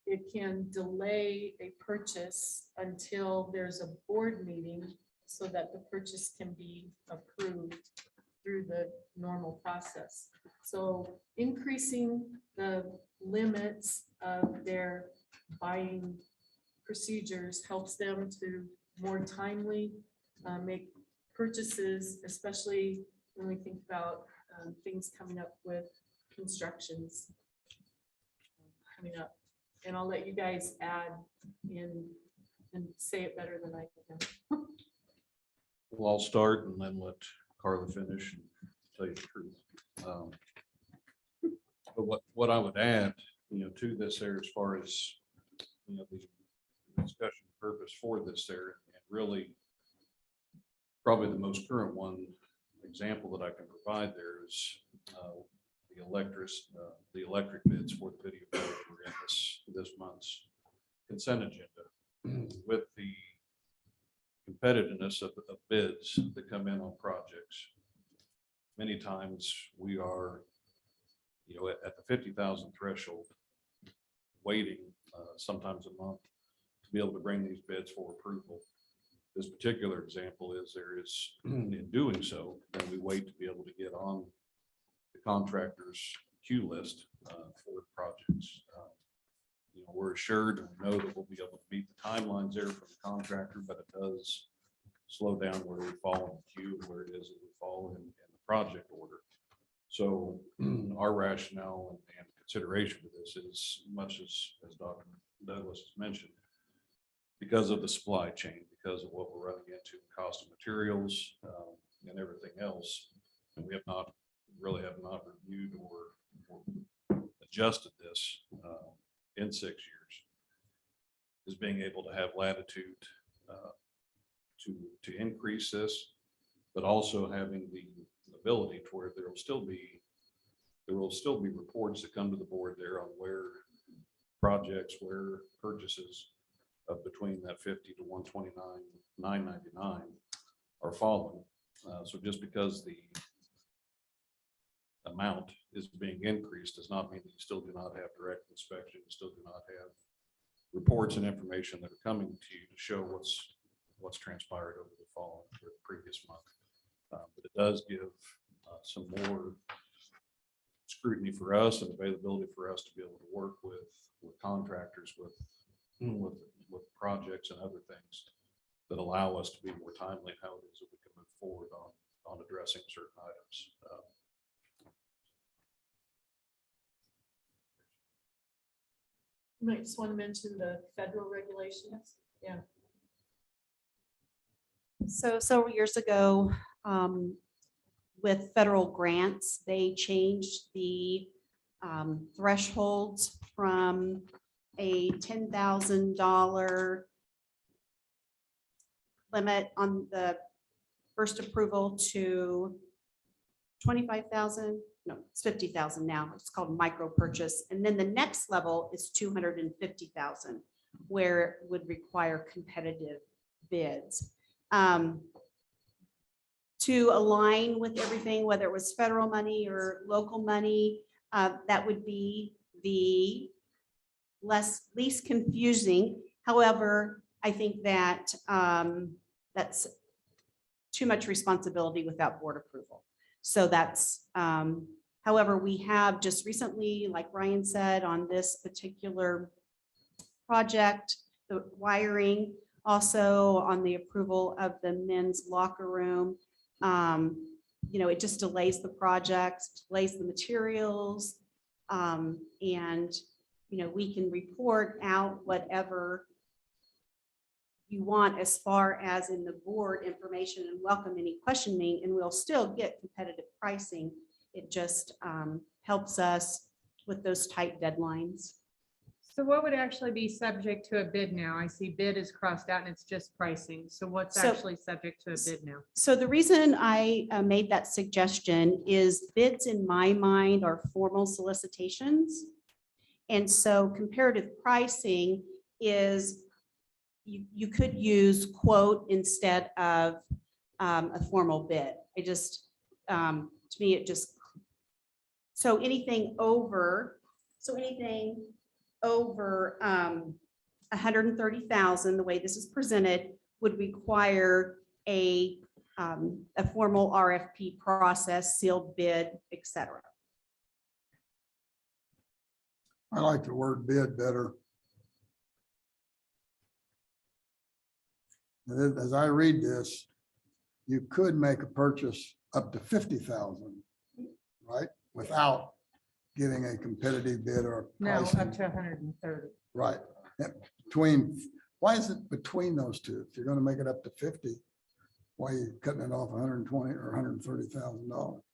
it can delay a purchase until there's a board meeting so that the purchase can be approved through the normal process. So increasing the limits of their buying procedures helps them to more timely make purchases, especially when we think about things coming up with constructions coming up. And I'll let you guys add in and say it better than I can. Well, I'll start and then let Carla finish and tell you the truth. But what I would add, to this there as far as, the discussion purpose for this there, and really probably the most current one example that I can provide there is the electric bids for the video code were in this month's consent agenda with the competitiveness of bids that come in on projects. Many times we are, at the 50,000 threshold, waiting sometimes a month to be able to bring these bids for approval. This particular example is in doing so, then we wait to be able to get on the contractor's queue list for projects. We're assured and we know that we'll be able to meet the timelines there from the contractor, but it does slow down where we fall in the queue, and where it is that we fall in the project order. So our rationale and consideration for this is much as Dr. Douglas has mentioned, because of the supply chain, because of what we're running into, cost of materials and everything else. And we have not reviewed or adjusted this in 6 years, is being able to have latitude to increase this, but also having the ability to where there will still be reports that come to the board there on where projects, where purchases of between that 50 to 129,999 are falling. So just because the amount is being increased does not mean that you still do not have direct inspection. You still do not have reports and information that are coming to you to show what's transpired over the fall or the previous month. But it does give some more scrutiny for us and availability for us to be able to work with contractors, with projects and other things that allow us to be more timely in how it is that we can move forward on addressing certain items. You might just want to mention the federal regulations. Yeah. So several years ago, with federal grants, they changed the thresholds from a $10,000 limit on the first approval to 25,000, no, it's 50,000 now. It's called micro purchase. And then the next level is 250,000, where it would require competitive bids. To align with everything, whether it was federal money or local money, that would be the least confusing. However, I think that that's too much responsibility without board approval. So that's, however, we have just recently, like Ryan said, on this particular project, the wiring, also on the approval of the men's locker room. It just delays the project, delays the materials. And, we can report out whatever you want as far as in the board information and welcome any questioning, and we'll still get competitive pricing. It just helps us with those tight deadlines. So what would actually be subject to a bid now? I see bid is crossed out and it's just pricing. So what's So- actually subject to a bid now? So the reason I made that suggestion is bids in my mind are formal solicitations. And so comparative pricing is, you could use quote instead of a formal bid. It just, to me, it just, so anything over 130,000, the way this is presented, would require a formal RFP process, sealed bid, et cetera. I like the word bid better. As I read this, you could make a purchase up to 50,000, right? Without getting a competitive bid or No, pricing. up to 130. Right. Why is it between those two? If you're gonna make it up to 50, why are you cutting it off 120 or $130,000?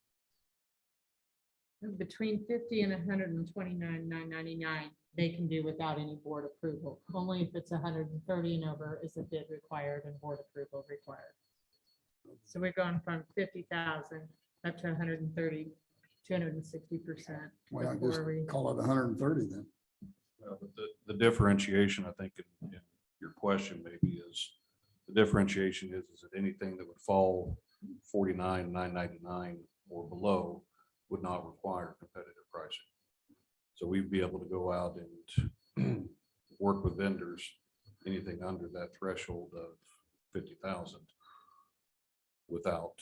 Between 50 and 129,999, they can do without any board approval. Only if it's 130 and over is a bid required and board approval required. So we're going from 50,000 up to 130, 260%. Why not just before we- call it 130 then? But the differentiation, I think, in your question maybe is, the differentiation is that anything that would fall 49,999 or below would not require competitive pricing. So we'd be able to go out and work with vendors, anything under that threshold of 50,000 without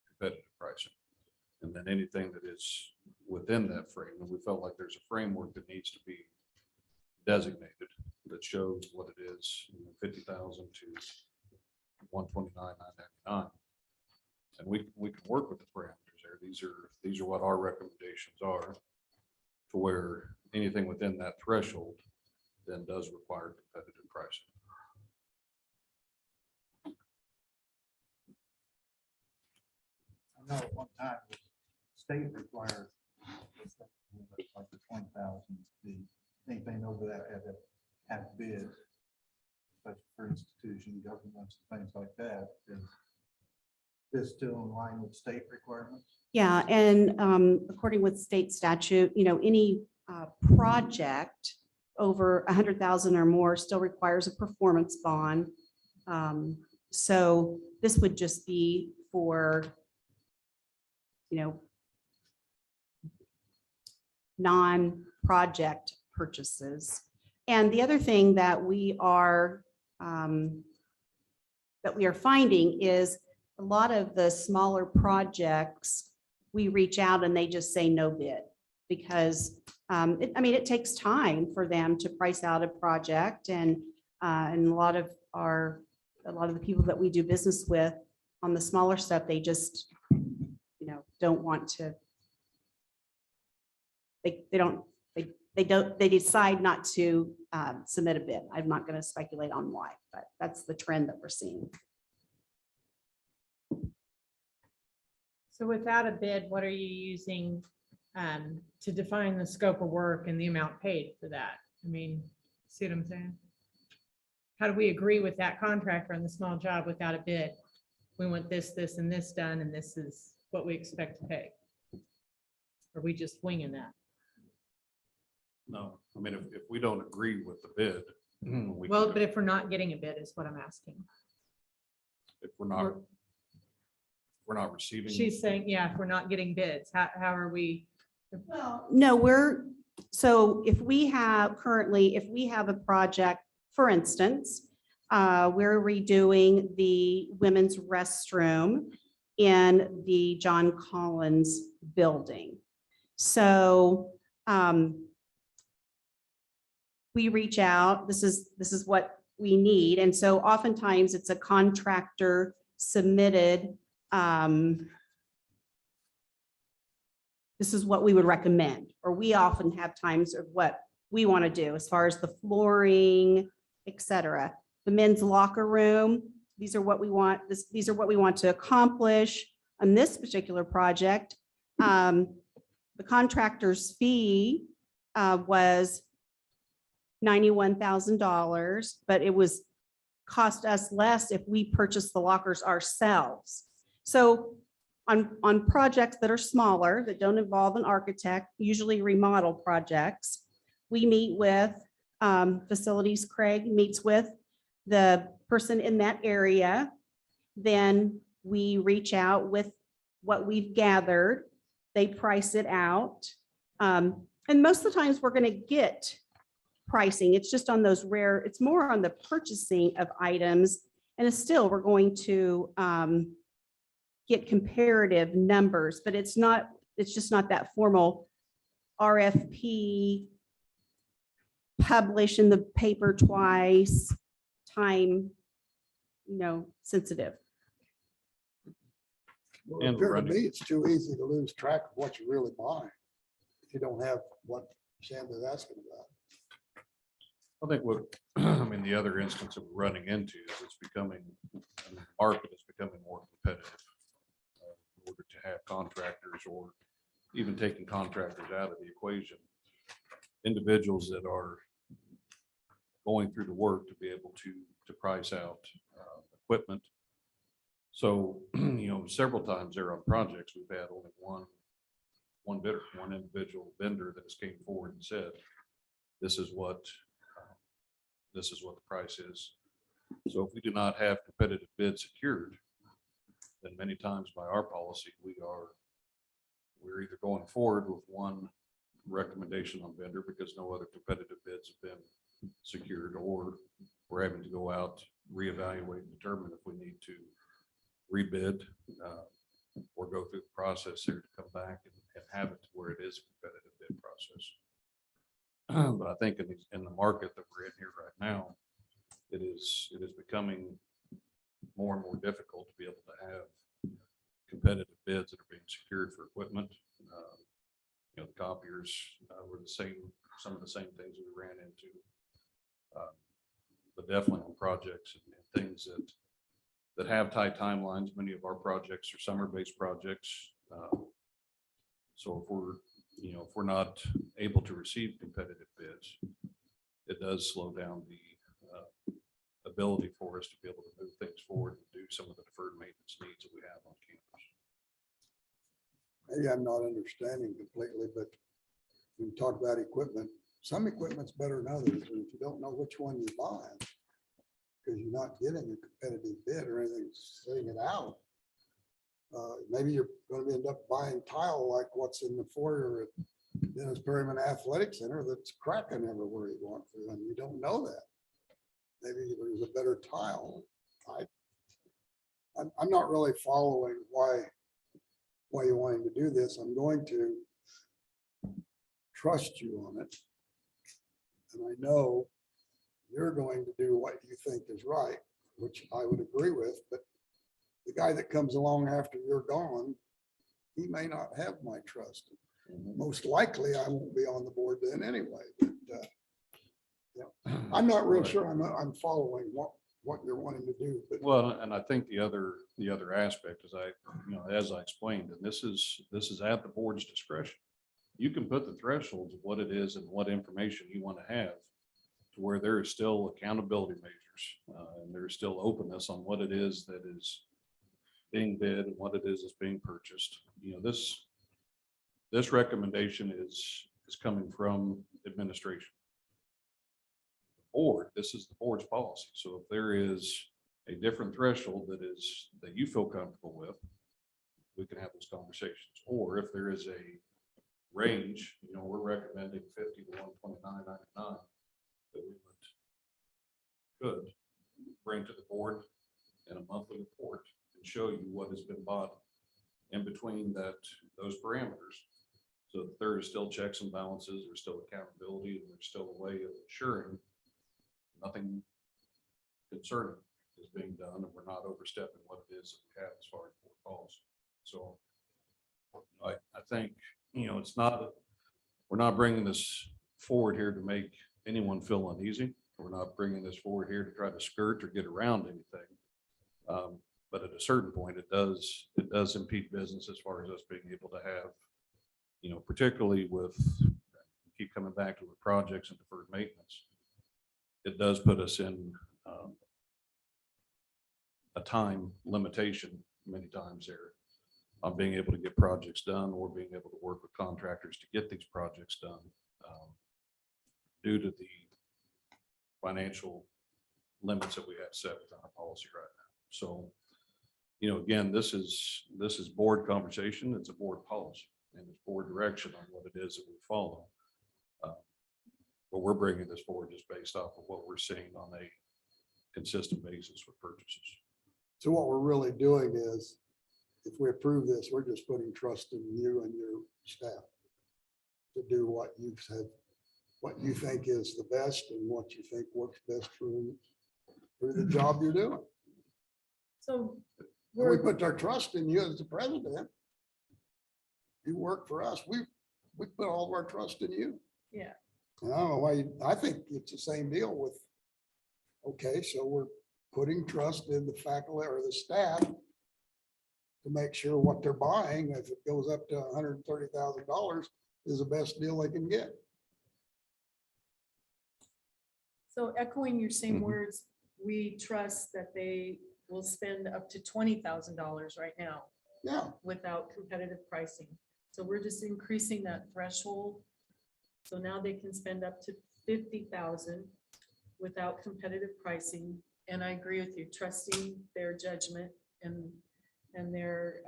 competitive pricing. And then anything that is within that frame, and we felt like there's a framework that needs to be designated that shows what it is, 50,000 to 129,999. And we can work with the parameters there. These are what our recommendations are, to where anything within that threshold then does require competitive pricing. I know at one time, the state required like the 20,000, anything over that had to have bids. But for institutions, governments, things like that, is this still in line with state requirements? Yeah, and according with state statute, any project over 100,000 or more still requires a performance bond. So this would just be for, non-project purchases. And the other thing that we are finding is a lot of the smaller projects, we reach out and they just say no bid, because it takes time for them to price out a project, and a lot of the people that we do business with on the smaller stuff, they just don't want to. They decide not to submit a bid. I'm not going to speculate on why, but that's the trend that we're seeing. So without a bid, what are you using to define the scope of work and the amount paid for that? See what I'm saying? How do we agree with that contractor on the small job without a bid? We want this, this, and this done, and this is what we expect to pay? Are we just winging that? No, I mean, if we don't agree with the bid, we Well, can- but if we're not getting a bid is what I'm asking. if we're not receiving. She's saying, yeah, if we're not getting bids, how are we? No, so if we have a project, for instance, we're redoing the women's restroom in the John Collins building. So we reach out, this is what we need. And so oftentimes it's a contractor submitted. This is what we would recommend, or we often have times of what we want to do as far as the flooring, et cetera. The men's locker room, these are what we want, these are what we want to accomplish on this particular project. The contractor's fee was $91,000, but it was cost us less if we purchased the lockers ourselves. So on projects that are smaller, that don't involve an architect, usually remodel projects, we meet with facilities. Craig meets with the person in that area. Then we reach out with what we've gathered. They price it out. And most of the times we're going to get pricing. It's just on those rare, it's more on the purchasing of items. And it's still, we're going to get comparative numbers, but it's just not that formal RFP, publish in the paper twice, time, sensitive. Well, it appeared to me, it's too easy to lose track of what you're really buying if you don't have what Shanda's asking about. I think what, I mean, the other instance that we're running into is it's becoming, the market is becoming more competitive. In order to have contractors, or even taking contractors out of the equation, individuals that are going through the work to be able to price out equipment. So, several times there on projects, we've had only one bidder, one individual vendor that has came forward and said, this is what the price is. So if we do not have competitive bids secured, then many times by our policy, we're either going forward with one recommendation on vendor because no other competitive bids have been secured, or we're having to go out, reevaluate, and determine if we need to rebid or go through the process here to come back and have it to where it is a competitive bid process. But I think in the market that we're in here right now, it is becoming more and more difficult to be able to have competitive bids that are being secured for equipment. The copiers were some of the same things we ran into, but definitely on projects and things that have tight timelines. Many of our projects are summer-based projects. So if we're not able to receive competitive bids, it does slow down the ability for us to be able to move things forward and do some of the deferred maintenance needs that we have on campus. Maybe I'm not understanding completely, but when you talk about equipment, some equipment's better than others. And if you don't know which one you're buying, because you're not getting a competitive bid or anything, setting it out, maybe you're going to end up buying tile like what's in the foyer at Dennis Perryman Athletic Center that's cracking everywhere you want to, and you don't know that. Maybe there's a better tile. I'm not really following why you're wanting to do this. I'm going to trust you on it. And I know you're going to do what you think is right, which I would agree with, but the guy that comes along after you're gone, he may not have my trust. Most likely I won't be on the board then anyway, but I'm not real sure I'm following what you're wanting to do. But Well, and I think the other aspect is as I explained, and this is at the board's discretion. You can put the thresholds of what it is and what information you want to have to where there is still accountability measures and there is still openness on what it is that is being bid and what it is that's being purchased. You know, this recommendation is coming from administration. Board, this is the board's policy. So if there is a different threshold that you feel comfortable with, we can have those conversations. Or if there is a range, you know, we're recommending 50 to 129.99 that we could bring to the board in a monthly report and show you what has been bought in between those parameters. So that there is still checks and balances, there's still accountability, and there's still a way of ensuring nothing concerning is being done, and we're not overstepping what it is that we have as far as board policy. So I think, you know, we're not bringing this forward here to make anyone feel uneasy. We're not bringing this forward here to try to skirt or get around anything. But at a certain point, it does impede business as far as us being able to have, you know, particularly with, keep coming back to the projects and deferred maintenance. It does put us in a time limitation many times there on being able to get projects done or being able to work with contractors to get these projects done due to the financial limits that we have set within our policy right now. So, you know, again, this is board conversation. It's a board policy and it's board direction on what it is that we follow. But we're bringing this forward just based off of what we're seeing on a consistent basis with purchases. So what we're really doing is, if we approve this, we're just putting trust in you and your staff to do what you've said, what you think is the best and what you think works best for the job you're doing. So And we're. we put our trust in you as the president. You work for us. We put all of our trust in you. Yeah. And I don't know why, I think it's the same deal with, okay, so we're putting trust in the faculty or the staff to make sure what they're buying, if it goes up to $130,000, is the best deal they can get. So echoing your same Mhm. words, we trust that they will spend up to $20,000 right now Yeah, without competitive pricing. So we're just increasing that threshold. So now they can spend up to 50,000 without competitive pricing. And I agree with you, trusting their judgment and their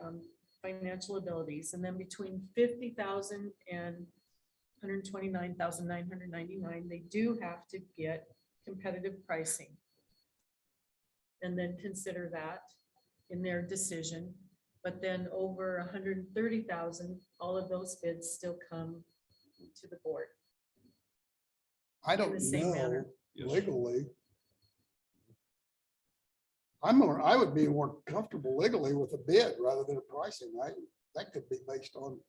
financial abilities. And then between 50,000 and 129,999, they do have to get competitive pricing. And then consider that in their decision. But then over 130,000, all of those bids still come to the board. I In don't the same manner. know Yes. legally. I would be more comfortable legally with a bid rather than a pricing. That could be based on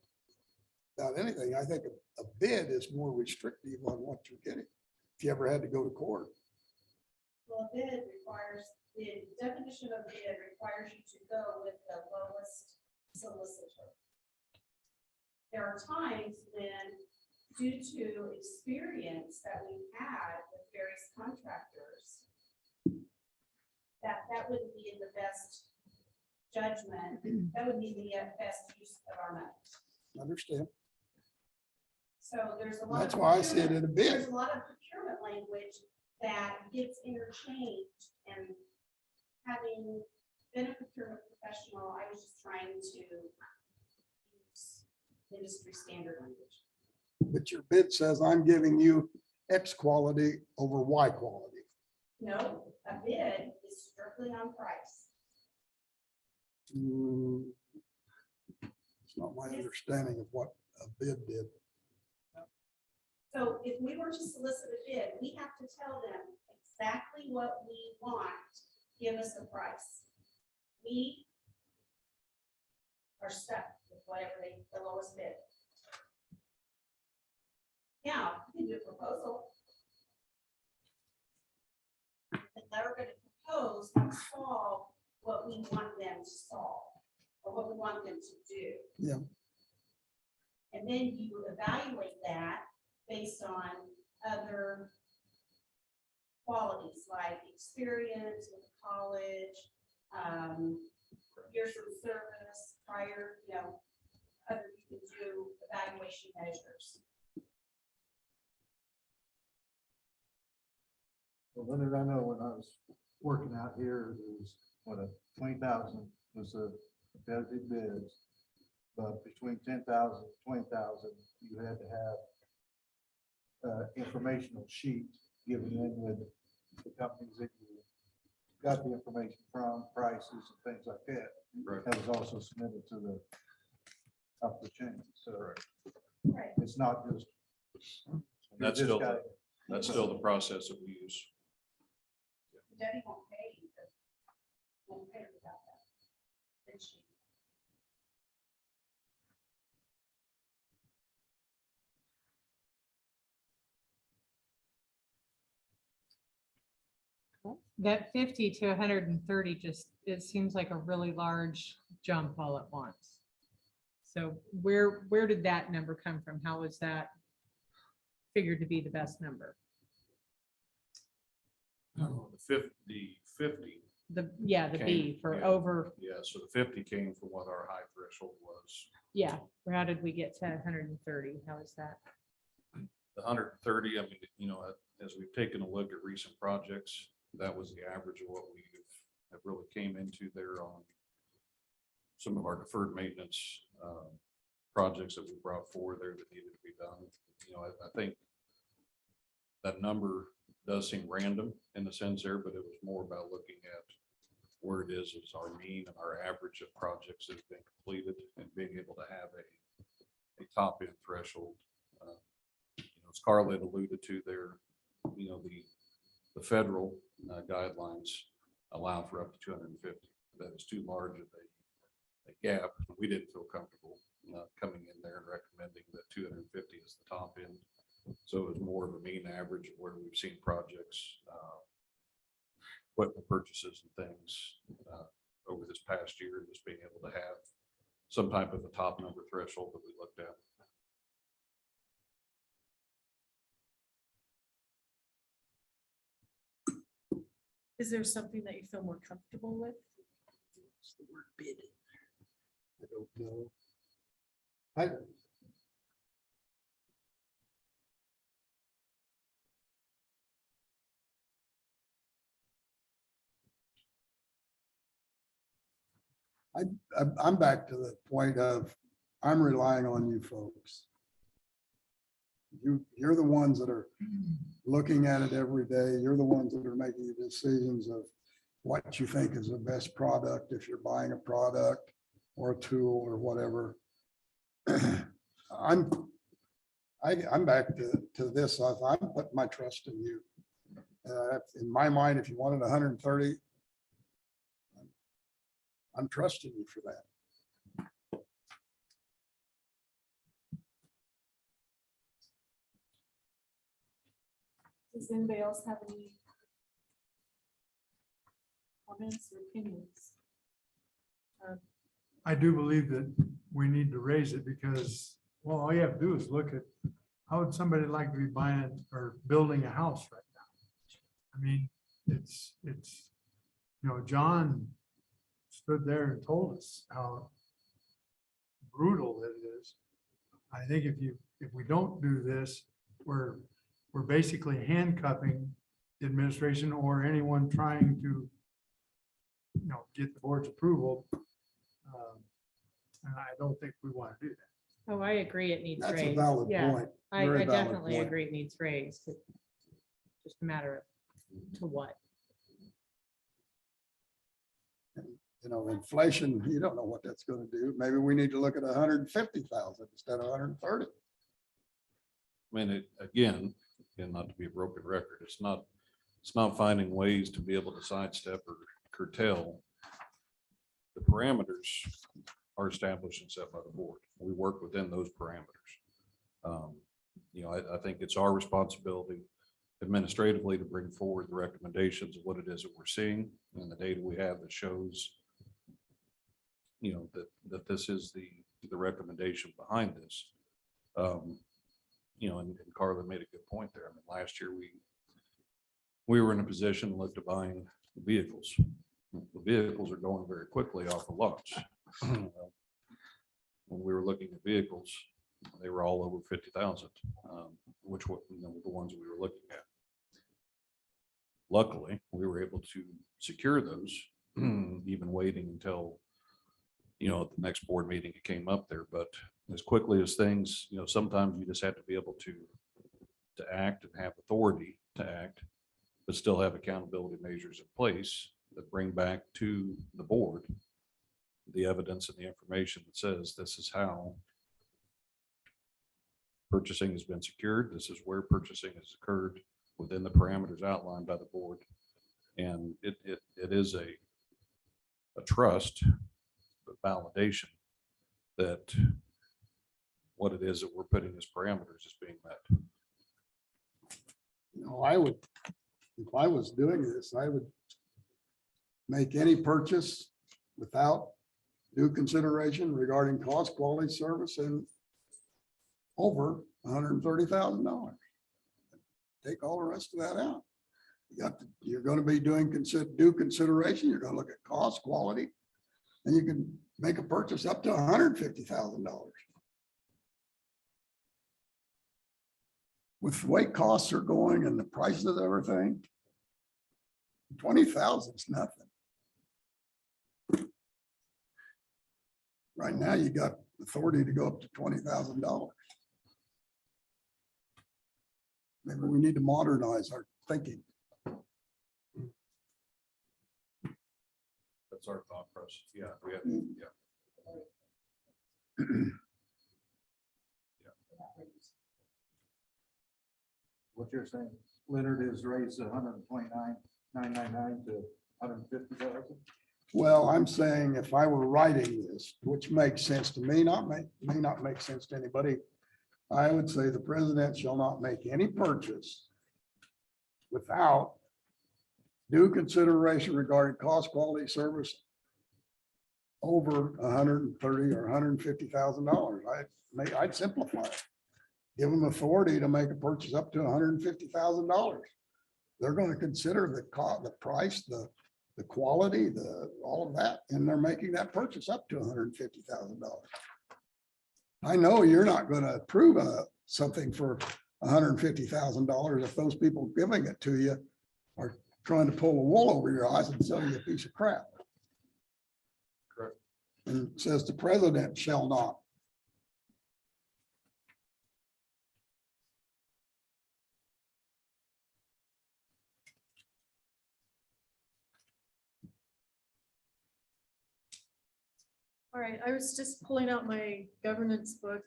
about anything. I think a bid is more restrictive on what you're getting. If you ever had to go to court. Well, bid requires, the definition of bid requires you to go with the lowest solicitor. There are times when, due to experience that we've had with various contractors, that wouldn't be in the best judgment, that would be the best use of our money. Understand? So there's a lot. That's of why I see it procurement- in a bid. There's a lot of procurement language that gets interchanged, and having been a procurement professional, I was just trying to use industry standard language. But your bid says I'm giving you X quality over Y quality. No, a bid is strictly on price. It's not my understanding of what a bid did. So if we were to solicit a bid, we have to tell them exactly what we want, give us a price. We are stuck with whatever the lowest bid. Now, you can do a proposal. But they're going to propose how to solve what we want them to solve, or what we want them to do. Yeah. And then you evaluate that based on other qualities like experience with college, years of service, prior, other you can do evaluation measures. Well, what did I know when I was working out here, it was, what, 20,000 was a competitive bids. But between 10,000 and 20,000, you had to have informational sheet given in with the companies that you got the information from, prices and things like that. Right. That was also submitted to the up the chain, so Right. it's not just. That's you just still, got- that's still the process that we use. Debbie won't pay you, but won't pay without that. Then she. That 50 to 130, just, it seems like a really large jump all at once. So where did that number come from? How was that figured to be the best number? The 50, The Okay, B for yeah. over, yeah, so the 50 came from what our high threshold was. yeah. How did we get to 130? How is that? The 130, I mean, as we've taken a look at recent projects, that was the average of what we have really came into there on some of our deferred maintenance projects that we brought forward there that needed to be done. I think that number does seem random in the sense there, but it was more about looking at where it is as our mean and our average of projects that have been completed and being able to have a top end threshold. As Carla had alluded to there, the federal guidelines allow for up to 250. That is too large of a gap. We didn't feel comfortable coming in there and recommending that 250 is the top end. So it was more of a mean average of where we've seen projects, equipment purchases and things over this past year, just being able to have some type of a top number threshold that we looked at. Is there something that you feel more comfortable with? What's the word bid? I don't know. I'm back to the point of, I'm relying on you folks. You're the ones that are looking at it every day. You're the ones that are making the decisions of what you think is the best product, if you're buying a product or a tool or whatever. I'm back to this. I'm putting my trust in you. In my mind, if you wanted 130, I'm trusting you for that. Does anybody else have any comments or opinions? I do believe that we need to raise it because, well, all you have to do is look at how would somebody like to be buying or building a house right now? I mean, it's, John stood there and told us how brutal it is. I think if we don't do this, we're basically handcuffing the administration or anyone trying to, get the board's approval. And I don't think we want to do that. Oh, I agree. It needs That's a raised. valid Yeah, point. I Very valid definitely point. agree it needs raised. It's just a matter of to what. Inflation, you don't know what that's going to do. Maybe we need to look at 150,000 instead of 130. I mean, again, not to be a broken record, it's not finding ways to be able to sidestep or curtail. The parameters are established and set by the board. We work within those parameters. I think it's our responsibility administratively to bring forward the recommendations of what it is that we're seeing and the data we have that shows, that this is the recommendation behind this. And Carla made a good point there. I mean, last year we were in a position to look to buying vehicles. The vehicles are going very quickly off the lots. When we were looking at vehicles, they were all over 50,000, which were, the ones we were looking at. Luckily, we were able to secure those, even waiting until, at the next board meeting, it came up there. But as quickly as things, sometimes you just have to be able to act and have authority to act, but still have accountability measures in place that bring back to the board the evidence and the information that says this is how purchasing has been secured. This is where purchasing has occurred within the parameters outlined by the board. And it is a trust, a validation that what it is that we're putting as parameters is being met. I would, if I was doing this, I would make any purchase without due consideration regarding cost, quality, service, and over $130,000. Take all the rest of that out. You're going to be doing due consideration. You're going to look at cost, quality, and you can make a purchase up to $150,000. With the way costs are going and the prices of everything, 20,000 is nothing. Right now, you got authority to go up to $20,000. Maybe we need to modernize our thinking. That's our thought process. Yeah, we have, What you're saying, Leonard is raised 129,999 to 150,000. Well, I'm saying if I were writing this, which makes sense to me, may not make sense to anybody, I would say the president shall not make any purchase without due consideration regarding cost, quality, service over $130,000 or $150,000. I'd simplify it. Give them authority to make a purchase up to $150,000. They're going to consider the cost, the price, the quality, all of that, and they're making that purchase up to $150,000. I know you're not going to approve something for $150,000 if those people giving it to you are trying to pull the wool over your eyes and sell you a piece of crap. Correct. And it says the president shall not. All right, I was just pulling out my governance book.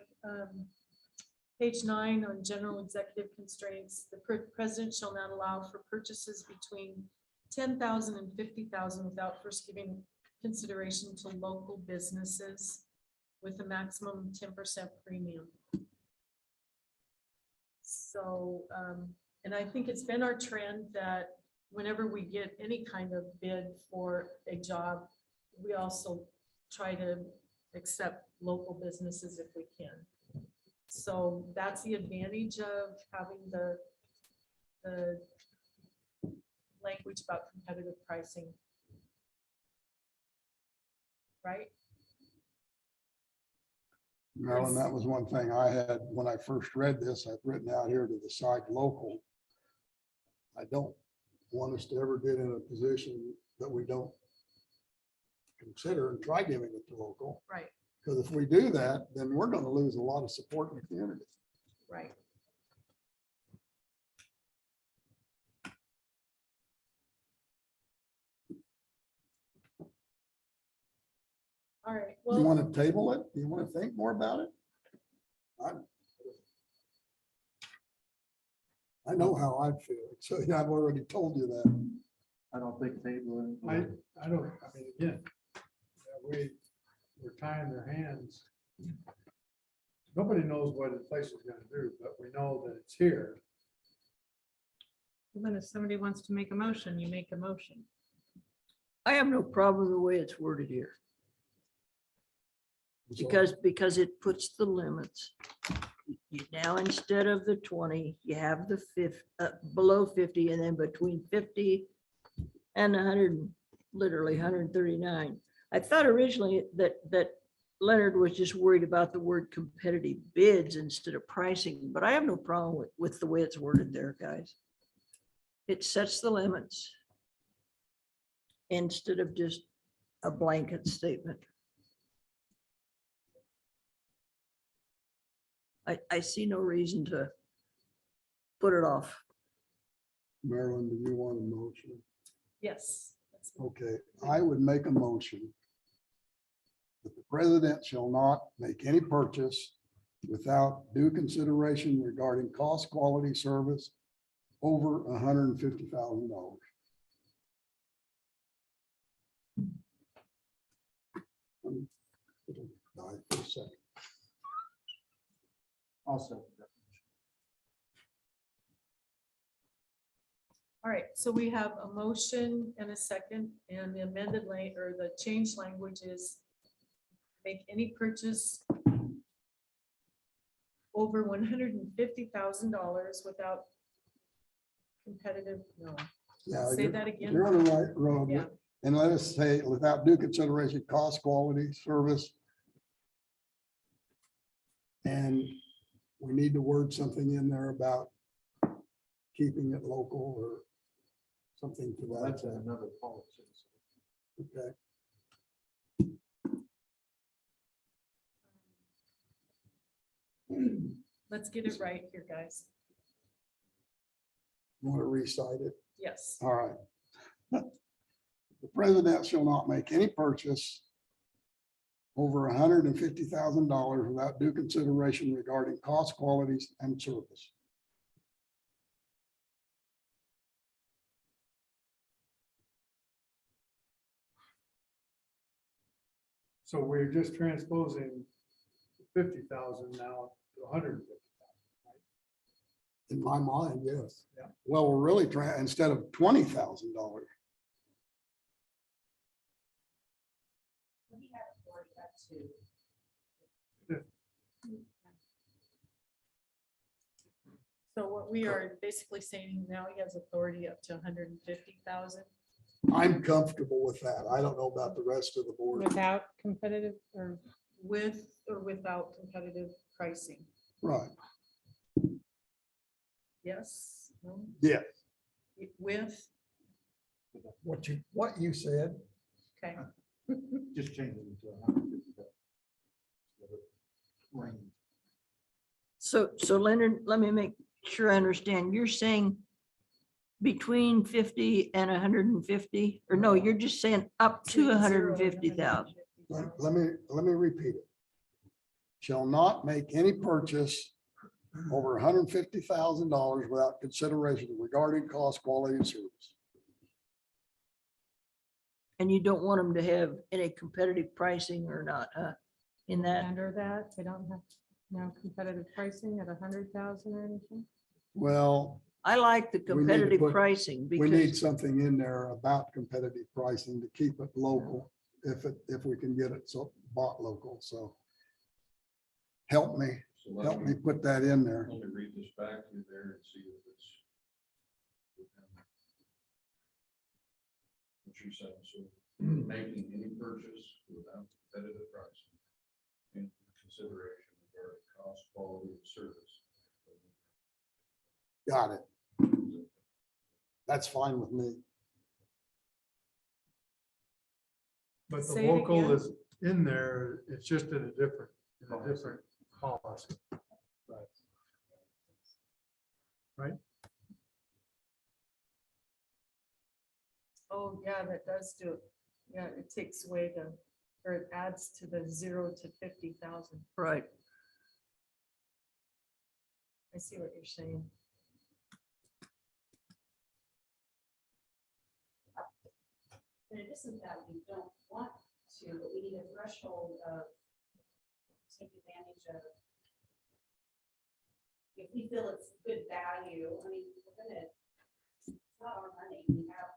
Page 9 on general executive constraints. The president shall not allow for purchases between 10,000 and 50,000 without first giving consideration to local businesses with a maximum 10% premium. So, and I think it's been our trend that whenever we get any kind of bid for a job, we also try to accept local businesses if we can. So that's the advantage of having the language about competitive pricing. Right? Marilyn, that was one thing I had when I first read this. I've written out here to the side local. I don't want us to ever get in a position that we don't consider and try giving it to local. Right, Because if we do that, then we're going to lose a lot of support in the community. right. All right, You well, want to table it? Do you want to think more about it? I know how I feel, so yeah, I've already told you that. I don't think they would. I don't, I mean, again, we're tying their hands. Nobody knows what inflation is going to do, but we know that it's here. Well, then if somebody wants to make a motion, you make a motion. I have no problem the way it's worded here, because it puts the limits. Now, instead of the 20, you have the below 50, and then between 50 and 100, literally 139, I thought originally that Leonard was just worried about the word competitive bids instead of pricing, but I have no problem with the way it's worded there, guys. It sets the limits instead of just a blanket statement. I see no reason to put it off. Marilyn, do you want a motion? Yes. Okay, I would make a motion that the president shall not make any purchase without due consideration regarding cost, quality, service over $150,000. Die for a second. Also. All right, so we have a motion and a second, and the amended or the changed language is make any purchase over $150,000 without competitive, no. Yeah, Say you're- that again. You're on the right road. Yeah. And let us say, without due consideration, cost, quality, service. And we need to word something in there about keeping it local or something to Well, that. that's another policy. Okay, Let's get it right here, guys. want to recite it? Yes. All right. The president shall not make any purchase over $150,000 without due consideration regarding cost, qualities, and service. So we're just transposing 50,000 now to 150,000. In my mind, yes. Yeah. Well, we're really trying, instead of $20,000. We have authority up to. So what we are basically saying now, he has authority up to 150,000. I'm comfortable with that. I don't know about the rest of the board. Without competitive or With or without competitive pricing. Right, Yes? No? yeah, With, what you said. okay. Just changing it to 150. Range. So Leonard, let me make sure I understand. You're saying between 50 and 150, or no, you're just saying up to 150,000. Let me repeat it. Shall not make any purchase over $150,000 without consideration regarding cost, quality, and service. And you don't want them to have any competitive pricing or not, in that? under that, they don't have no competitive pricing at 100,000 or anything? Well, I like the need to competitive put- pricing we need because, something in there about competitive pricing to keep it local, if we can get it so bought local, so. Help me So let me put that in there. read this back to you there and see if it's. What you're saying, so making any purchase without competitive pricing in consideration regarding cost, quality, and service. Got it. That's fine with me. But the Say it local again. is in there, it's just in a different policy. Oh, yeah, that does do it. Yeah, it takes away or it adds to the 0 to 50,000. right, I see what you're saying. And it isn't that we don't want to, but we need a threshold of take advantage of. If we feel it's good value, I mean, we're gonna, it's not our money, we have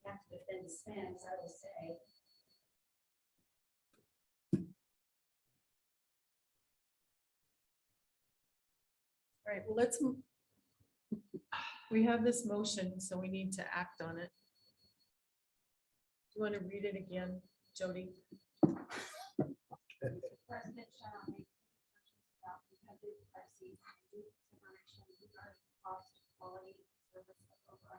to defend the spends, I will say. All right, well, we have this motion, so we need to act on it. You want to read it again, Jody? President shall not make purchases without competitive pricing and due consideration regarding cost, quality, and service of over.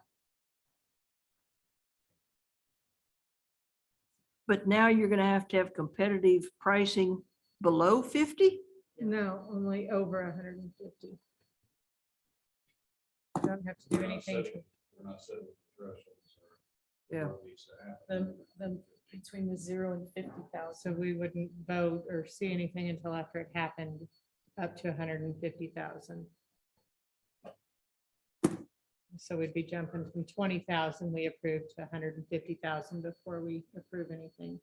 But now you're gonna have to have competitive pricing below 50? No, only over 150. Don't have to do anything. We're not setting the thresholds. Yeah. What needs to happen. Then between the 0 and 50,000. So we wouldn't vote or see anything until after it happened, up to 150,000. So we'd be jumping from 20,000 we approved to 150,000 before we approve anything.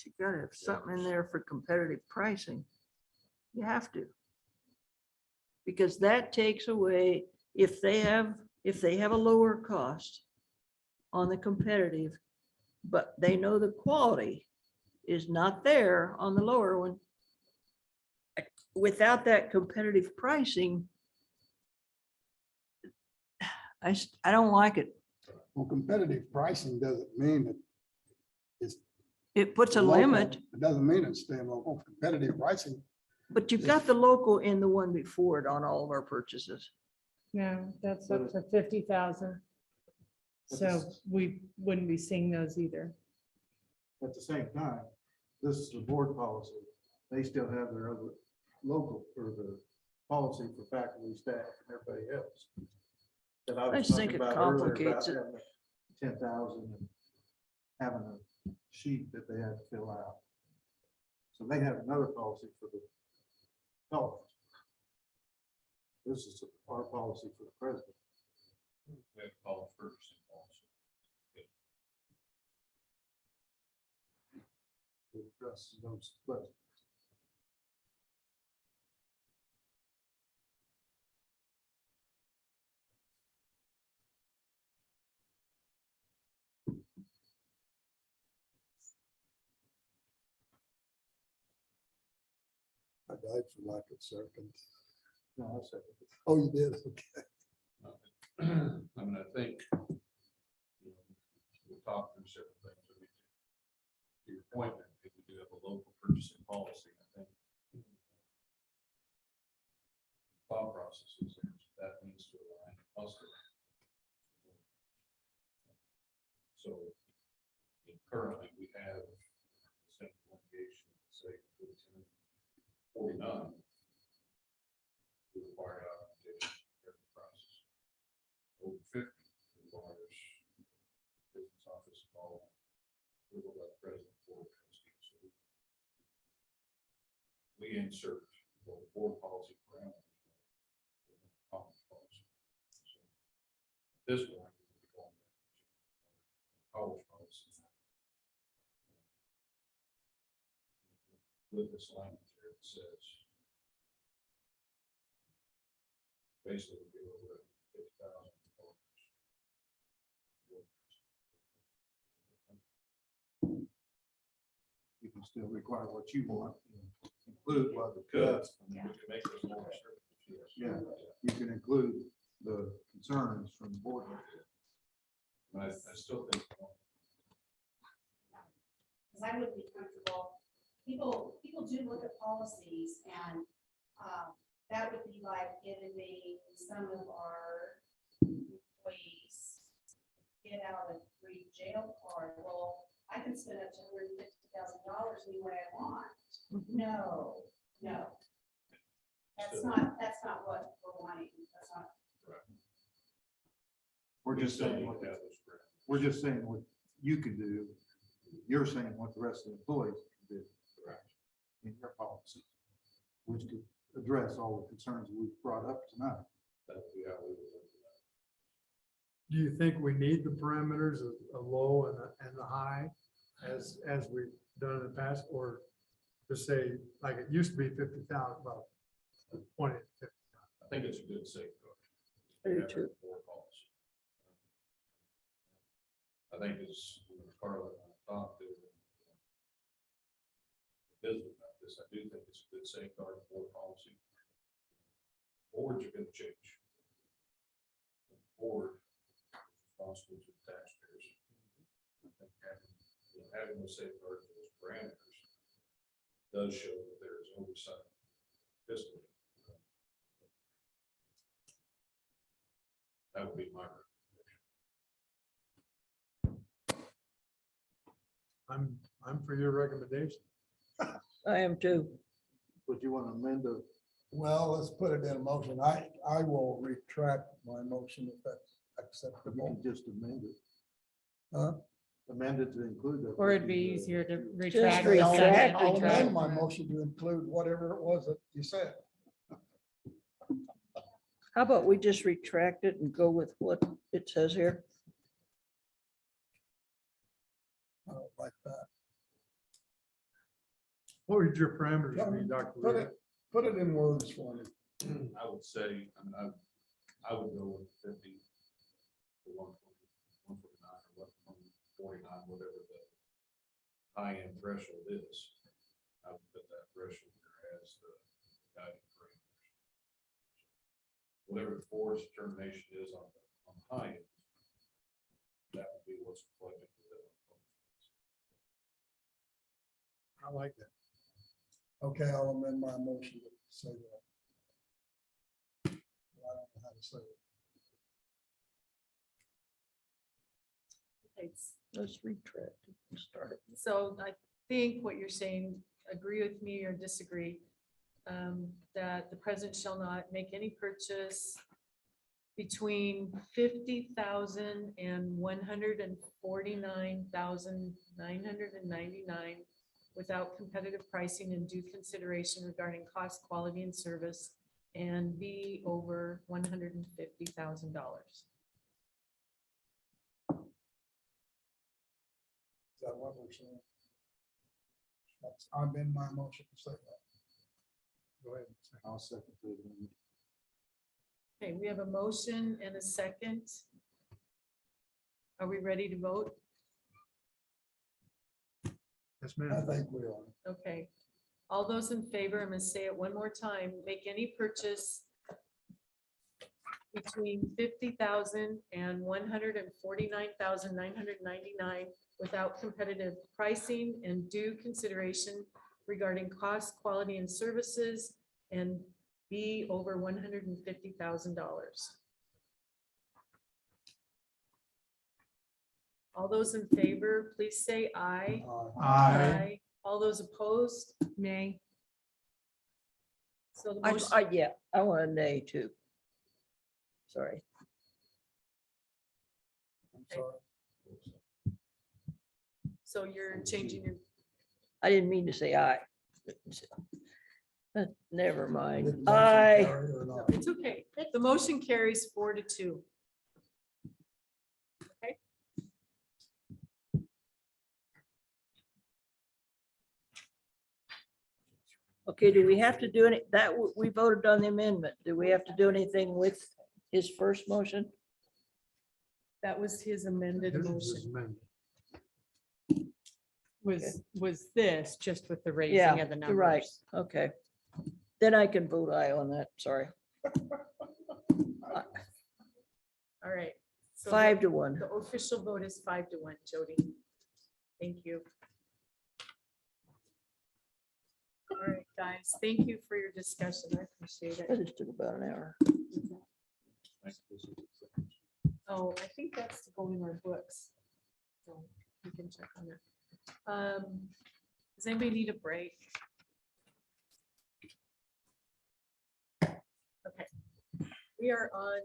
You gotta have something in there for competitive pricing. You have to. Because that takes away, if they have a lower cost on the competitive, but they know the quality is not there on the lower one. Without that competitive pricing, I don't like it. Well, competitive pricing doesn't mean that it's It puts a local. limit, It doesn't mean it's staying local. Competitive pricing, but you've got the local in the one before it on all of our purchases. No, that's up to 50,000. So we wouldn't be seeing those either. At the same time, this is the board policy. They still have their other local or the policy for faculty, staff, and everybody else. That I was just think talking it about earlier complicates about it. having 10,000 and having a sheet that they had to fill out. So they have another policy for the college. This is our policy for the president. We have to follow first. Also. To address those questions. I died for lack of second. No, I said. Oh, you did? Okay. I mean, I think, you know, we talked through certain things. I mean, to your point, I think we do have a local purchasing policy. I think thought processes that needs to align us. So currently we have same litigation, say, 49. We require documentation of every process. Over 50 requires business office involvement. We will let president board trustees. So we insert the board policy parameters. College policy. So at this point, we're going back to college policy. With this language here, it says basically we go over $50,000. You can still require what you want, include what the Could, cuts. we can make those more restrictive, yes. Yeah, you can include the concerns from the board. But I still think. Because I would be comfortable, people do look at policies and that would be like giving me some of our employees get out a free jail card. Well, I can spend up to $150,000 any way I want. No. That's not what we're wanting. That's not. We're just saying, we're just saying what you can do. You're saying what the rest of the employees can do. In your policy, which could address all the concerns we've brought up tonight. That would be how we would look at that. Do you think we need the parameters of a low and the high as we've done in the past, or to say, like it used to be 50,000, about 20 to 50? I think it's a good safeguard. I do Have too. that board policy. I think as Carla and I talked to business about this, I do think it's a good safeguard board policy. Boards are going to change. The board responsible to the taxpayers. I think having those safeguards, those parameters does show that there is oversight fiscally. That would be my recommendation. I'm for your recommendation. I am too. But you want to amend the, Well, let's put it in a motion. I will retract my motion if that's you acceptable. can just amend it. Huh? Amend it to include that. Or it'd be easier to retract. Just the retract, second. I'll amend retract. my motion to include whatever it was that you said. How about we just retract it and go with what it says here? I don't like that. What would your parameters be, Dr. Put Ray? put it in words for me. I would say, I would go with 50 to 149 or 149, whatever the high-end threshold is. I would put that threshold there as the guiding parameters. Whatever the board's determination is on the high end, that would be what's reflected within the I like that. Okay, I'll amend my motion to say that. I don't know how to say it. Let's retract it and start it. So I think what you're saying, agree with me or disagree, that the president shall not make any purchase between 50,000 and 149,999 without competitive pricing and due consideration regarding cost, quality, and service, and be over $150,000. Is that what we're saying? I'm in my motion to say that. Go ahead. I'll second the amendment. Okay, we have a motion and a second. Are we ready to vote? Yes, I ma'am. think we are. Okay. All those in favor, I'm going to say it one more time, make any purchase between 50,000 and 149,999 without competitive pricing and due consideration regarding cost, quality, and services, and be over $150,000. All those in favor, please say aye. Aye. All those opposed, nay. So the motion, Yeah, I want a nay too. Sorry. I'm sorry. so you're changing your, I didn't mean to say aye. Never Did mind. the motion Aye. carry or not? it's okay. The motion carries 4-2. Okay. Okay, do we have to do any, we voted on the amendment. Do we have to do anything with his first motion? That was his amended This is motion. amended. Was this just with the raising Yeah, of the you're right. numbers? Okay. Then I can vote aye on that. Sorry. All right. So 5-1. The official vote is 5-1, Jody. Thank you. All right, guys, thank you for your discussion. I appreciate That it. just took about an hour. Oh, I think that's to go in our books. So you can check on that. Does anybody need a break? Okay. We are on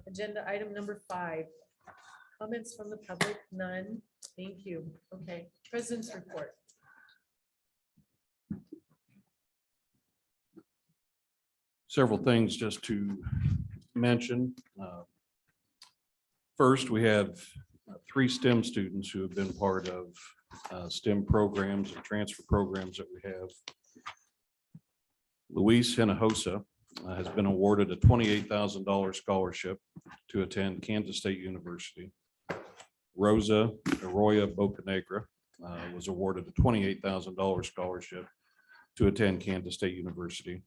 agenda item number 5. Comments from the public, none. Thank you. Okay, President's report. several things just to mention. First, we have 3 STEM students who have been part of STEM programs and transfer programs that we have. Luis Hinojosa has been awarded a $28,000 scholarship to attend Kansas State University. Rosa Arroyo Bocanegra was awarded a $28,000 scholarship to attend Kansas State University.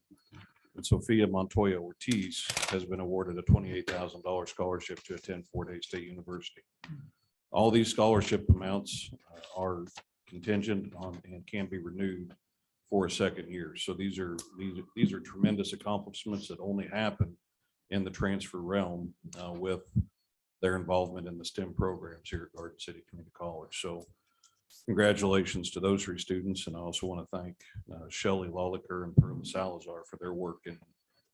And Sophia Montoya Ortiz has been awarded a $28,000 scholarship to attend Fort Hays State University. All these scholarship amounts are contingent on and can be renewed for a second year. So these are tremendous accomplishments that only happen in the transfer realm with their involvement in the STEM programs here at Garden City Community College. So congratulations to those 3 students. And I also want to thank Shelley Lolliker and Perla Salazar for their work in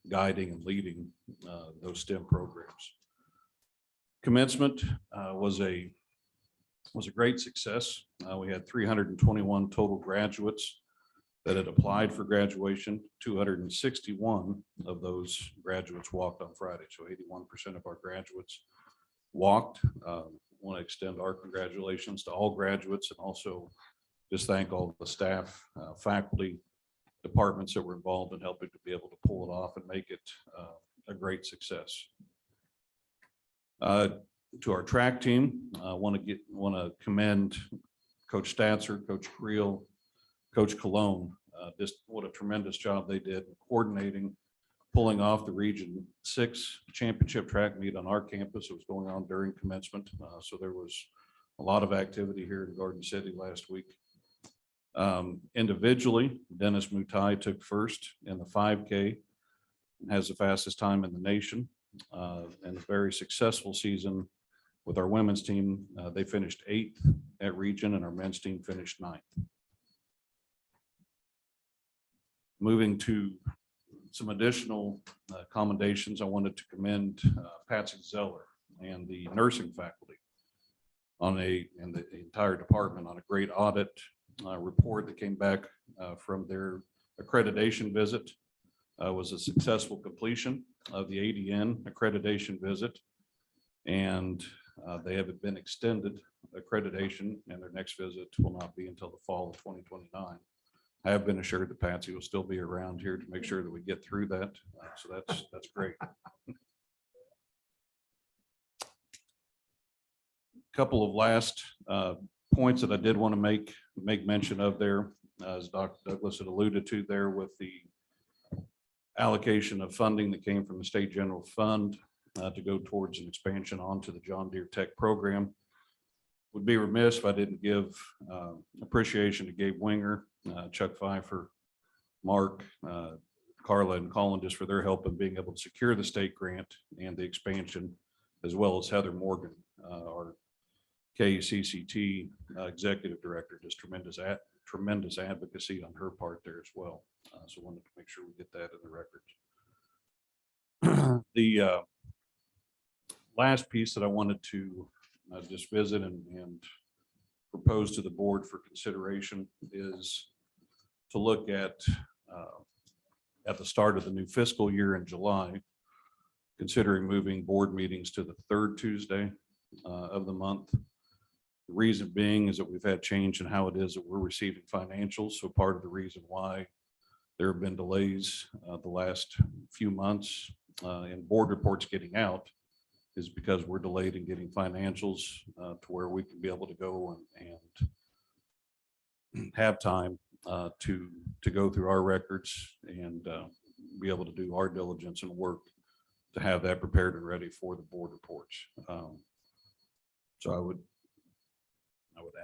guiding and leading those STEM programs. Commencement was a great success. We had 321 total graduates that had applied for graduation. 261 of those graduates walked on Friday. So 81% of our graduates walked. Want to extend our congratulations to all graduates and also just thank all the staff, faculty, departments that were involved in helping to be able to pull it off and make it a great success. To our track team, I want to commend Coach Statzer, Coach Creel, Coach Cologne. Just what a tremendous job they did coordinating, pulling off the Region 6 championship track meet on our campus. It was going on during commencement. So there was a lot of activity here in Garden City last week. Individually, Dennis Mutai took first in the 5K, has the fastest time in the nation, and a very successful season with our women's team. They finished 8th at region and our men's team finished 9th. Moving to some additional commendations, I wanted to commend Patsy Zeller and the nursing faculty and the entire department on a great audit report that came back from their accreditation visit. Was a successful completion of the ADN accreditation visit, and they have been extended accreditation, and their next visit will not be until the fall of 2029. I have been assured that Patsy will still be around here to make sure that we get through that. So that's great. Couple of last points that I did want to make mention of there, as Dr. Douglas had alluded to there with the allocation of funding that came from the State General Fund to go towards an expansion onto the John Deere Tech program. Would be remiss if I didn't give appreciation to Gabe Winger, Chuck Pfeiffer, Mark, Carla, and Colin just for their help in being able to secure the state grant and the expansion, as well as Heather Morgan, our KCCT executive director, just tremendous advocacy on her part there as well. So wanted to make sure we get that in the records. The last piece that I wanted to just visit and propose to the board for consideration is to look at the start of the new fiscal year in July, considering moving board meetings to the 3rd Tuesday of the month. The reason being is that we've had change in how it is that we're receiving financials. So part of the reason why there have been delays the last few months in board reports getting out is because we're delayed in getting financials to where we can be able to go and have time to go through our records and be able to do our diligence and work to have that prepared and ready for the board reports. So I would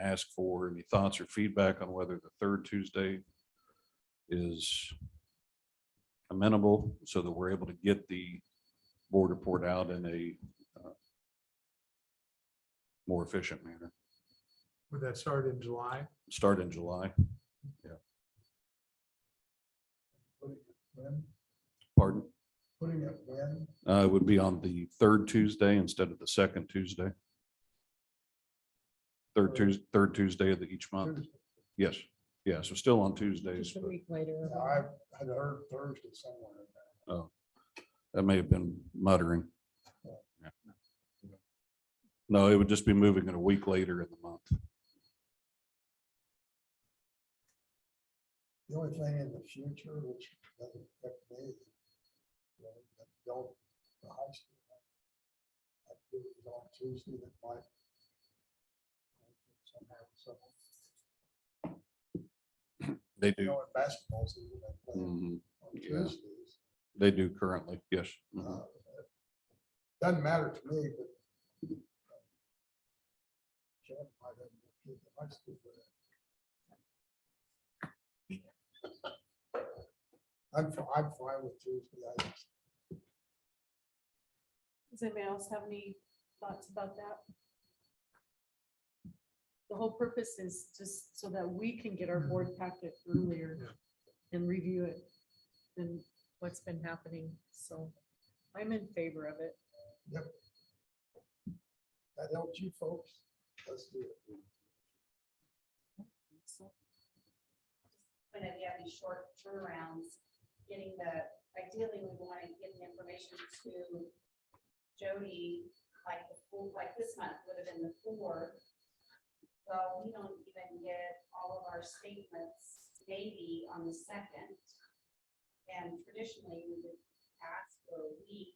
ask for any thoughts or feedback on whether the 3rd Tuesday is amenable so that we're able to get the board report out in a more efficient manner. Would that start in July? Start in July. Pardon? Putting it when? It would be on the 3rd Tuesday instead of the 2nd Tuesday. Third Tuesday of each month. Tuesday. Yes. Yeah. So still on Tuesdays. Just a but- week later. Yeah, I had heard Thursday somewhere in there. Oh, that may have been muttering. Yeah. No, it would just be moving it a week later in the month. The only thing in the future, which doesn't affect me, that don't, the high school activities on Tuesday that might somehow, They you do. know, in basketball season, they play Mhm. on Yeah. Tuesdays. They do currently, yes. Mhm. Doesn't matter to me, but. Chad might have more kids than I do for that. I'm fine with Tuesday. Does anybody else have any thoughts about that? The whole purpose is just so that we can get our board packet earlier and review it than what's been happening. So I'm in favor of it. Yep. That helps you folks. Let's do it. When you have these short turnarounds, ideally, we want to get the information to Jody, like this month would have been the 4th. Well, we don't even get all of our statements maybe on the 2nd. And traditionally, we would ask for a week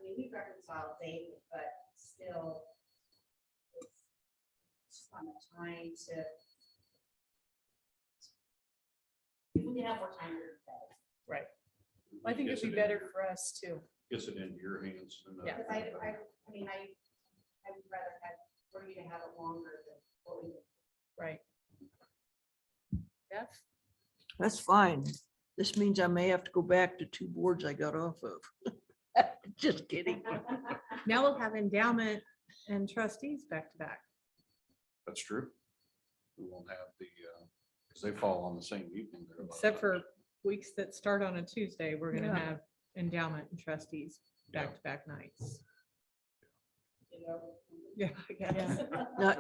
we reconcile daily, but still, it's just not enough time to. If we can have more time to do that. Right. I think it'd be better for us too. Gets it into your hands. And, Yeah. Because I would rather for you to have it longer than what we. Right. Yes. That's fine. This means I may have to go back to 2 boards I got off of. Just kidding. Now we'll have endowment and trustees back to back. That's true. We won't have the, because they fall on the same evening. They're about- Except for weeks that start on a Tuesday, we're gonna Yeah. have endowment and trustees back to back nights. Yeah, I guess.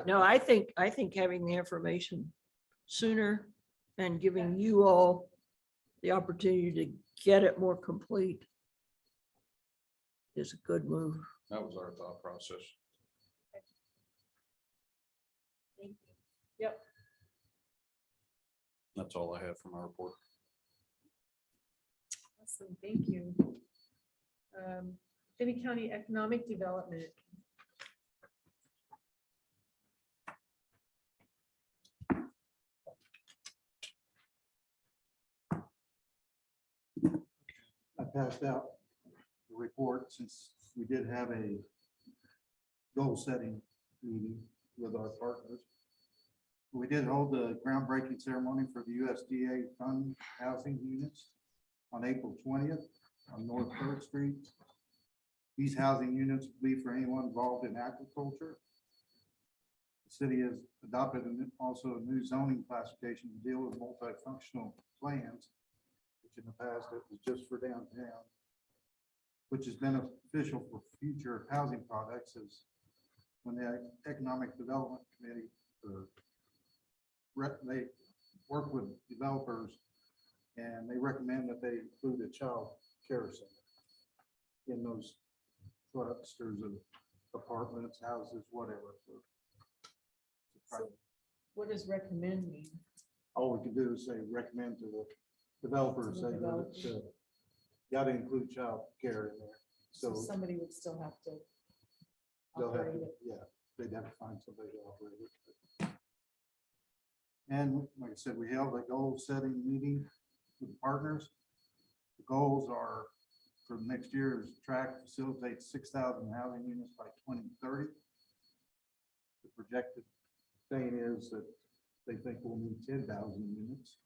No, I think having the information sooner and giving you all the opportunity to get it more complete is a good move. That was our thought process. Yep. That's all I have from our report. Awesome. Thank you. Finney County Economic Development. I passed out the report since we did have a goal setting meeting with our partners. We did hold the groundbreaking ceremony for the USDA fund housing units on April 20th on North 3rd Street. These housing units will be for anyone involved in agriculture. The city has adopted also a new zoning classification to deal with multifunctional plans, which in the past it was just for downtown, which is beneficial for future housing products as when the Economic Development Committee they work with developers and they recommend that they include a child care center in those clusters of apartments, houses, whatever. So What does recommend mean? all we can do is say recommend to the developers, say that it's got to include child care in there. So So somebody would still have to they'll have, operate to it. yeah, they'd have to find somebody to operate it. And like I said, we held a goal setting meeting with the partners. The goals are for the next year is track facilitate 6,000 housing units by 2030. The projected thing is that they think we'll need 10,000 units.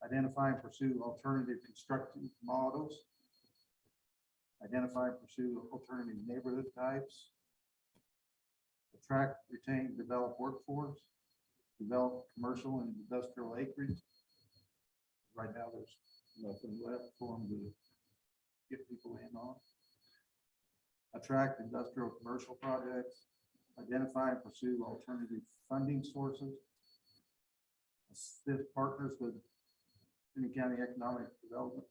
Identify and pursue alternative construction models. Identify and pursue alternative neighborhood types. Attract, retain, develop workforce. Develop commercial and industrial acreage. Right now, there's nothing left for them to get people in on. Attract industrial commercial projects. Identify and pursue alternative funding sources. Assist partners with Finney County economic development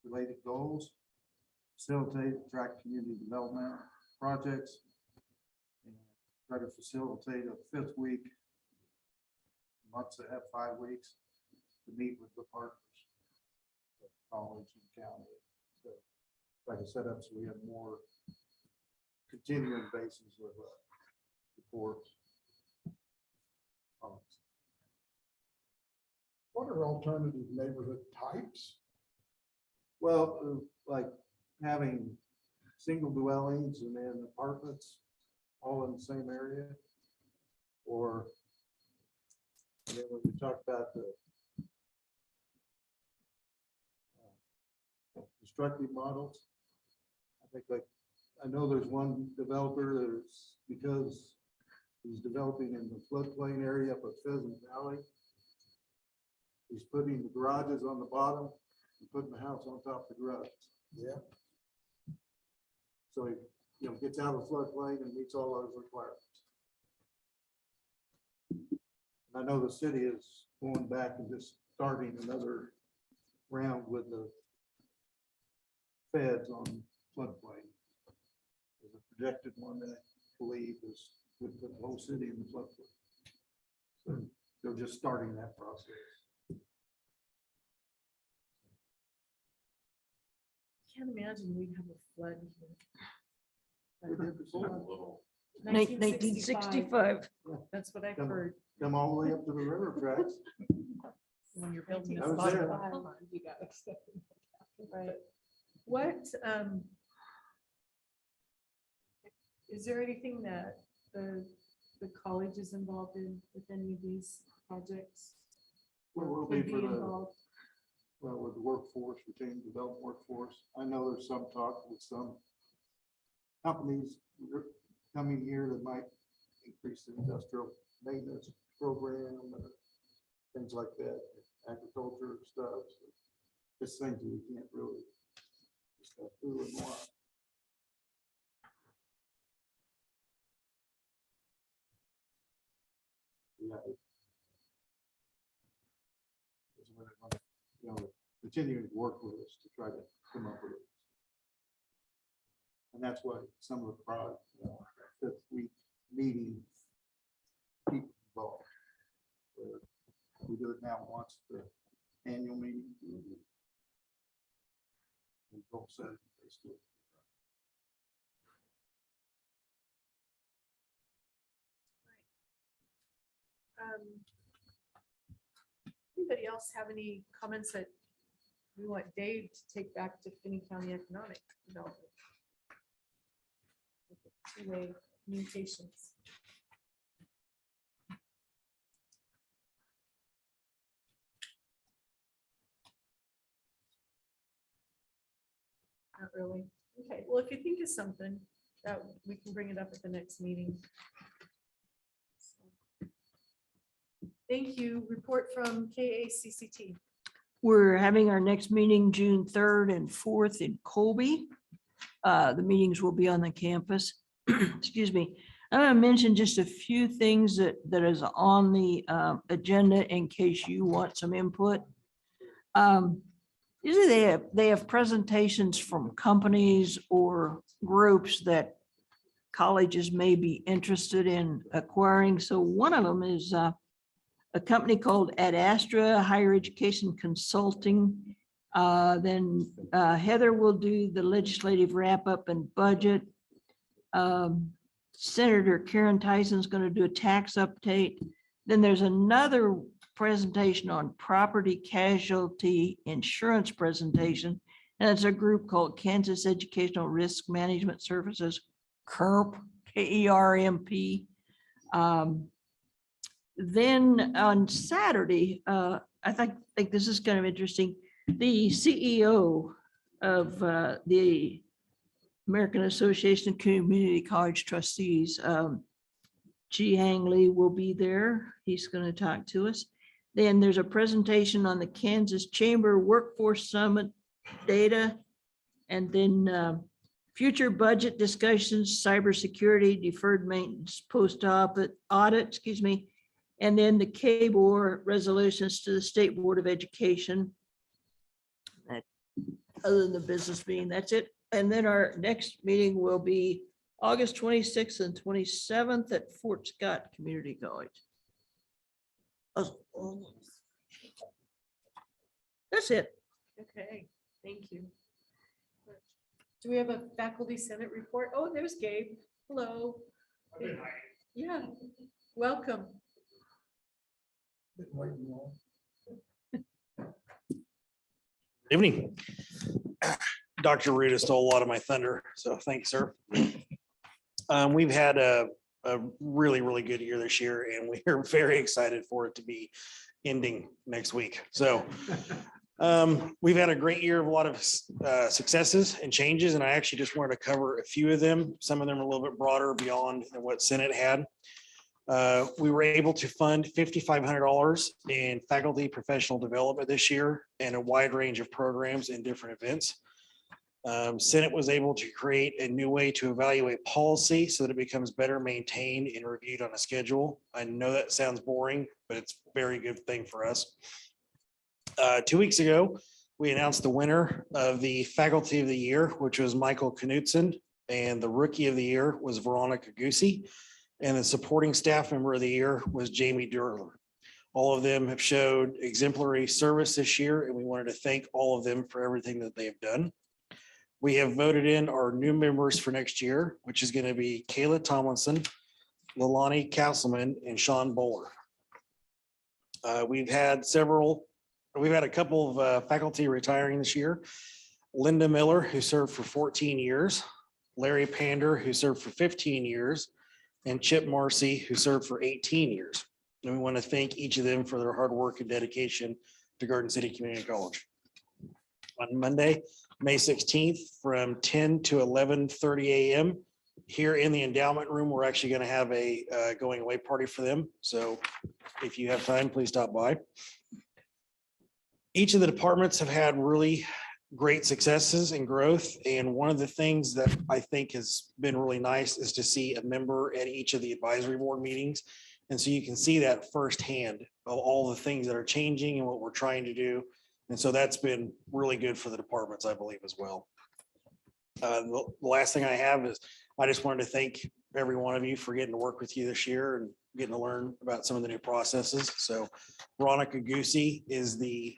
related goals. Facilitate, attract community development projects. And try to facilitate a 5th week. Months that have 5 weeks to meet with the partners. College and county. So try to set up so we have more continuing basis with reports. What are alternative neighborhood types? Well, like having single dwellings and then apartments all in the same area. Or and then when we talk about the constructive models, I think like, I know there's one developer that's because he's developing in the floodplain area up at Pheasant Valley. He's putting the garages on the bottom and putting the house on top of the garage. Yeah. So he, gets out of the floodplain and meets all those requirements. I know the city is going back and just starting another round with the feds on floodplain. There's a projected one that I believe is would put the whole city in the floodplain. So they're just starting that process. Can't imagine we'd have a flood here. Little. 1965. That's what I've Come on. heard. Come all the way up to the railroad tracks. When you're building I a was spot. there. You got accepted. Right. What, is there anything that the college is involved in with any of these projects? Well, we'll Could be for the, involved? well, with the workforce, retaining development workforce. I know there's some talk with some companies coming here that might increase the industrial maintenance program or things like that, agriculture stuff. Just things that we can't really discuss who and what. Yeah. It's what I want, continuing to work with us to try to come up with it. And that's what some of the product, fifth week meeting, people involved. Where we do it now once the annual meeting. And goal setting, basically. Anybody else have any comments that we want Dave to take back to Finney County Economic Development? Two-way communications. Not really. Okay, well, if you think of something, that we can bring it up at the next meeting. Thank you. Report from KACCT. We're having our next meeting June 3rd and 4th in Colby. The meetings will be on the campus. Excuse me. I'm going to mention just a few things that is on the agenda in case you want some input. Usually they have presentations from companies or groups that colleges may be interested in acquiring. So one of them is a company called Ad Astra Higher Education Consulting. Then Heather will do the legislative wrap up and budget. Senator Karen Tyson's going to do a tax update. Then there's another presentation on property casualty insurance presentation. And it's a group called Kansas Educational Risk Management Services, KERMP, KERMP. Then on Saturday, I think this is kind of interesting. The CEO of the American Association of Community College Trustees, G. Hangley, will be there. He's going to talk to us. Then there's a presentation on the Kansas Chamber Workforce Summit data. And then future budget discussions, cybersecurity, deferred maintenance, post-op audit, excuse me. And then the KBOR resolutions to the State Board of Education. Other than the business meeting, that's it. And then our next meeting will be August 26th and 27th at Fort Scott Community College. That's it. Okay, thank you. Do we have a faculty senate report? Oh, there's Gabe. Hello. Yeah, welcome. Evening. Dr. Ruda stole a lot of my thunder, so thanks, sir. We've had a really, really good year this year, and we are very excited for it to be ending next week. So we've had a great year of a lot of successes and changes, and I actually just wanted to cover a few of them. Some of them are a little bit broader beyond what Senate had. We were able to fund $5,500 in faculty professional development this year and a wide range of programs and different events. Senate was able to create a new way to evaluate policy so that it becomes better maintained and reviewed on a schedule. I know that sounds boring, but it's a very good thing for us. 2 weeks ago, we announced the winner of the Faculty of the Year, which was Michael Knutson, and the Rookie of the Year was Veronica Gucci, and the Supporting Staff Member of the Year was Jamie Durler. All of them have showed exemplary service this year, and we wanted to thank all of them for everything that they have done. We have voted in our new members for next year, which is going to be Kayla Tomlinson, Lalani Castleman, and Sean Bowler. We've had a couple of faculty retiring this year. Linda Miller, who served for 14 years, Larry Pander, who served for 15 years, and Chip Marcy, who served for 18 years. And we want to thank each of them for their hard work and dedication to Garden City Community College. On Monday, May 16th, from 10 to 11:30 a.m. here in the endowment room, we're actually going to have a going away party for them. So if you have time, please stop by. Each of the departments have had really great successes and growth. And one of the things that I think has been really nice is to see a member at each of the advisory board meetings. And so you can see that firsthand of all the things that are changing and what we're trying to do. And so that's been really good for the departments, I believe, as well. The last thing I have is I just wanted to thank every one of you for getting to work with you this year and getting to learn about some of the new processes. So Veronica Gucci is the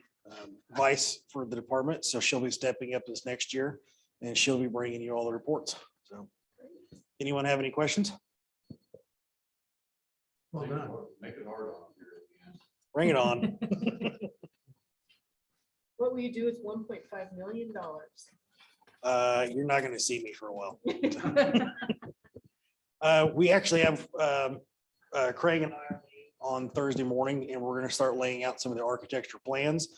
vice for the department. So she'll be stepping up this next year and she'll be bringing you all the reports. So anyone have any questions? Well done. Make it hard on here at the end. Bring it on. What will you do with $1.5 million? You're not going to see me for a while. We actually have Craig and I on Thursday morning, and we're going to start laying out some of the architecture plans.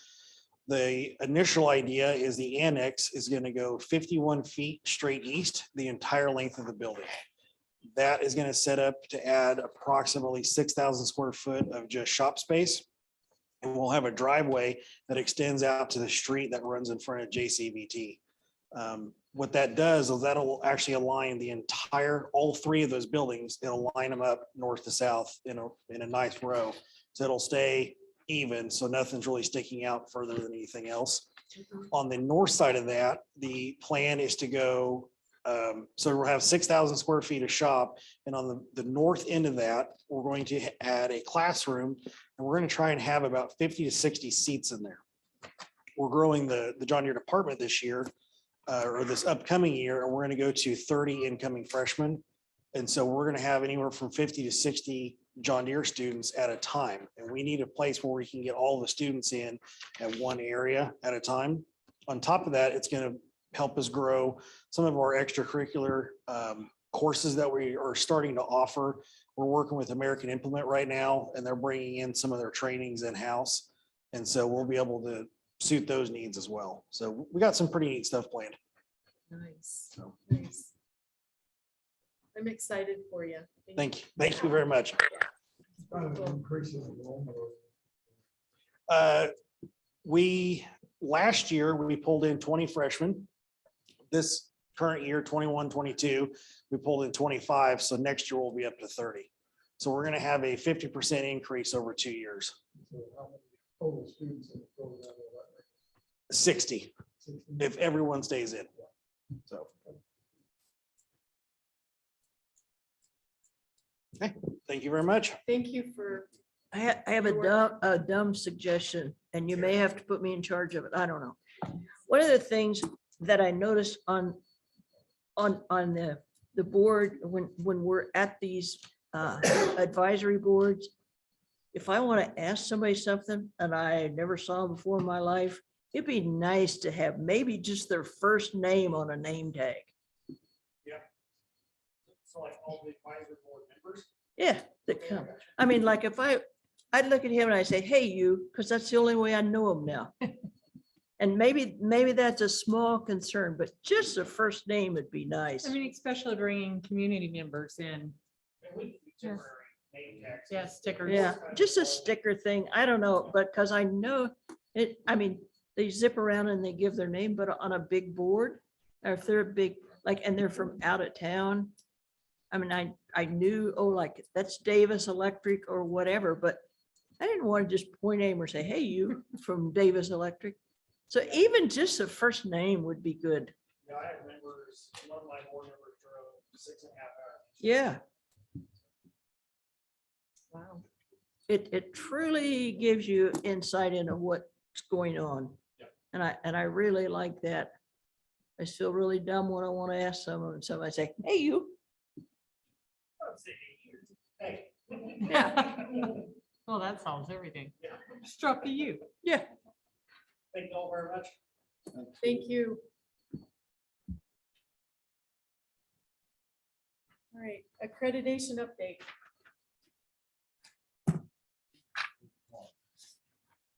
The initial idea is the annex is going to go 51 feet straight east, the entire length of the building. That is going to set up to add approximately 6,000 square foot of just shop space. And we'll have a driveway that extends out to the street that runs in front of JCVT. What that does is that'll actually align the entire, all three of those buildings. It'll line them up north to south in a nice row. So it'll stay even. So nothing's really sticking out further than anything else. On the north side of that, the plan is to go, so we'll have 6,000 square feet of shop. And on the north end of that, we're going to add a classroom, and we're going to try and have about 50 to 60 seats in there. We're growing the John Deere department this year, or this upcoming year, and we're going to go to 30 incoming freshmen. And so we're going to have anywhere from 50 to 60 John Deere students at a time. And we need a place where we can get all the students in at one area at a time. On top of that, it's going to help us grow some of our extracurricular courses that we are starting to offer. We're working with American Implement right now, and they're bringing in some of their trainings in-house. And so we'll be able to suit those needs as well. So we got some pretty neat stuff planned. Nice, nice. I'm excited for you. Thank you. Thank you very much. Last year, we pulled in 20 freshmen. This current year, 21-22, we pulled in 25. So next year we'll be up to 30. So we're going to have a 50% increase over 2 years. Total students in the program. 60 if everyone stays in. So. Okay, thank you very much. Thank you for, I have a dumb suggestion, and you may have to put me in charge of it. I don't know. One of the things that I noticed on the board when we're at these advisory boards, if I want to ask somebody something and I never saw them before in my life, it'd be nice to have maybe just their first name on a name tag. So like all the advisory board members. Yeah, that come. I mean, like if I'd look at him and I say, hey, you, because that's the only way I know him now. And maybe that's a small concern, but just a first name would be nice. I mean, especially bringing community members in. Yeah, stickers. Yeah, just a sticker thing. I don't know, but because I know it, I mean, they zip around and they give their name, but on a big board, or if they're big, like, and they're from out of town. I mean, I knew, oh, like, that's Davis Electric or whatever, but I didn't want to just point name or say, hey, you from Davis Electric. So even just the first name would be good. Yeah, I have members, one of my board members drove 6.5 hours. Yeah, Wow. it truly gives you insight into what's going on. Yep. And I really like that. I feel really dumb when I want to ask someone and somebody say, hey, you. Hey. Yeah. Well, that solves everything. Struck to you. Yeah. Thank you all very much. Thank you. All right, accreditation update.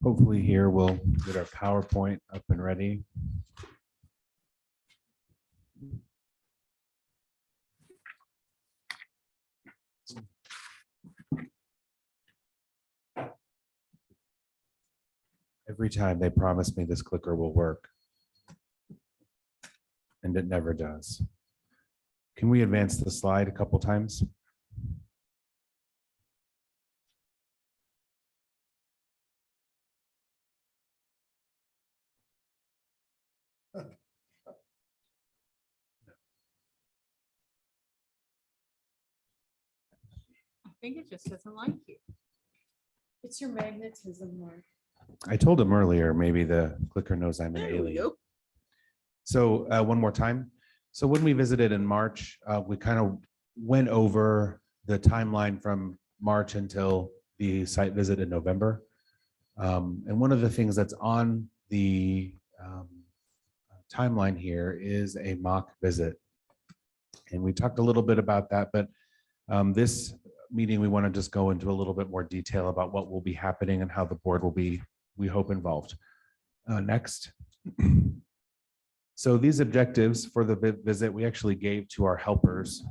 Hopefully here we'll get our PowerPoint up and ready. Every time they promise me this clicker will work. And it never does. Can we advance the slide a couple times? I think it just doesn't like you. It's your magnetism, Mark. I told him earlier, maybe the clicker knows I'm an There we alien. go. So one more time. So when we visited in March, we kind of went over the timeline from March until the site visit in November. And one of the things that's on the timeline here is a mock visit. And we talked a little bit about that, but this meeting, we want to just go into a little bit more detail about what will be happening and how the board will be, we hope, involved. Next. So these objectives for the visit, we actually gave to our helpers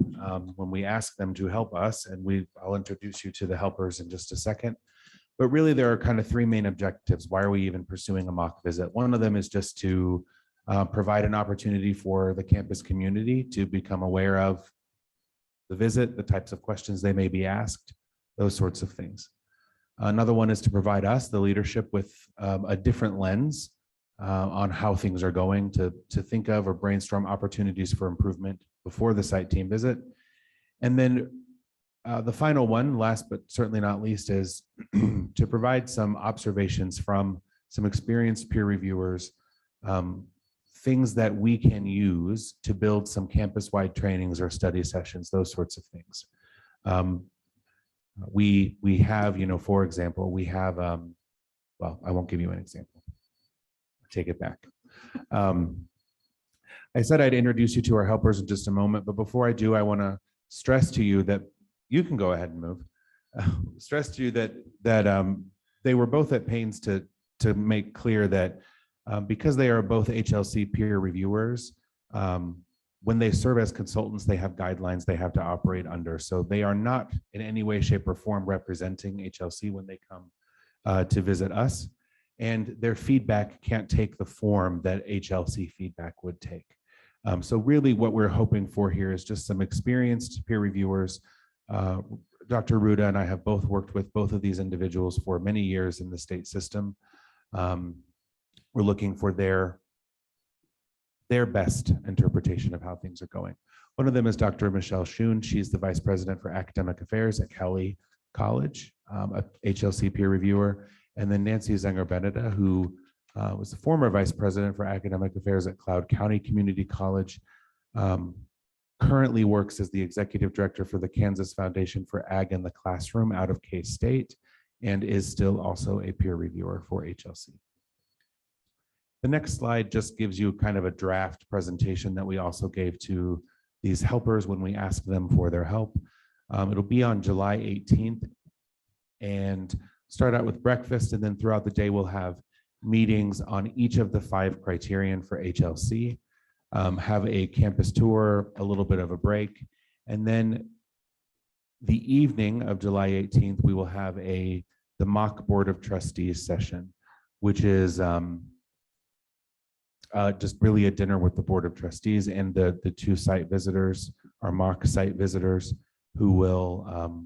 when we asked them to help us, and I'll introduce you to the helpers in just a second. But really, there are kind of three main objectives. Why are we even pursuing a mock visit? One of them is just to provide an opportunity for the campus community to become aware of the visit, the types of questions they may be asked, those sorts of things. Another one is to provide us, the leadership, with a different lens on how things are going, to think of or brainstorm opportunities for improvement before the site team visit. And then the final one, last but certainly not least, is to provide some observations from some experienced peer reviewers, things that we can use to build some campus-wide trainings or study sessions, those sorts of things. We have, for example, we have, well, I won't give you an example. Take it back. I said I'd introduce you to our helpers in just a moment, but before I do, I want to stress to you that you can go ahead and move. Stress to you that they were both at pains to make clear that because they are both HLC peer reviewers, when they serve as consultants, they have guidelines they have to operate under. So they are not in any way, shape, or form representing HLC when they come to visit us. And their feedback can't take the form that HLC feedback would take. So really what we're hoping for here is just some experienced peer reviewers. Dr. Ruda and I have both worked with both of these individuals for many years in the state system. We're looking for their best interpretation of how things are going. One of them is Dr. Michelle Schoon. She's the Vice President for Academic Affairs at Cowley College, a HLC peer reviewer. And then Nancy Zenger-Beneda, who was the former Vice President for Academic Affairs at Cloud County Community College, currently works as the Executive Director for the Kansas Foundation for Ag in the Classroom out of K-State, and is still also a peer reviewer for HLC. The next slide just gives you kind of a draft presentation that we also gave to these helpers when we asked them for their help. It'll be on July 18th and start out with breakfast, and then throughout the day, we'll have meetings on each of the 5 criterion for HLC, have a campus tour, a little bit of a break, and then the evening of July 18th, we will have the mock Board of Trustees session, which is just really a dinner with the Board of Trustees and the 2 site visitors, our mock site visitors, who will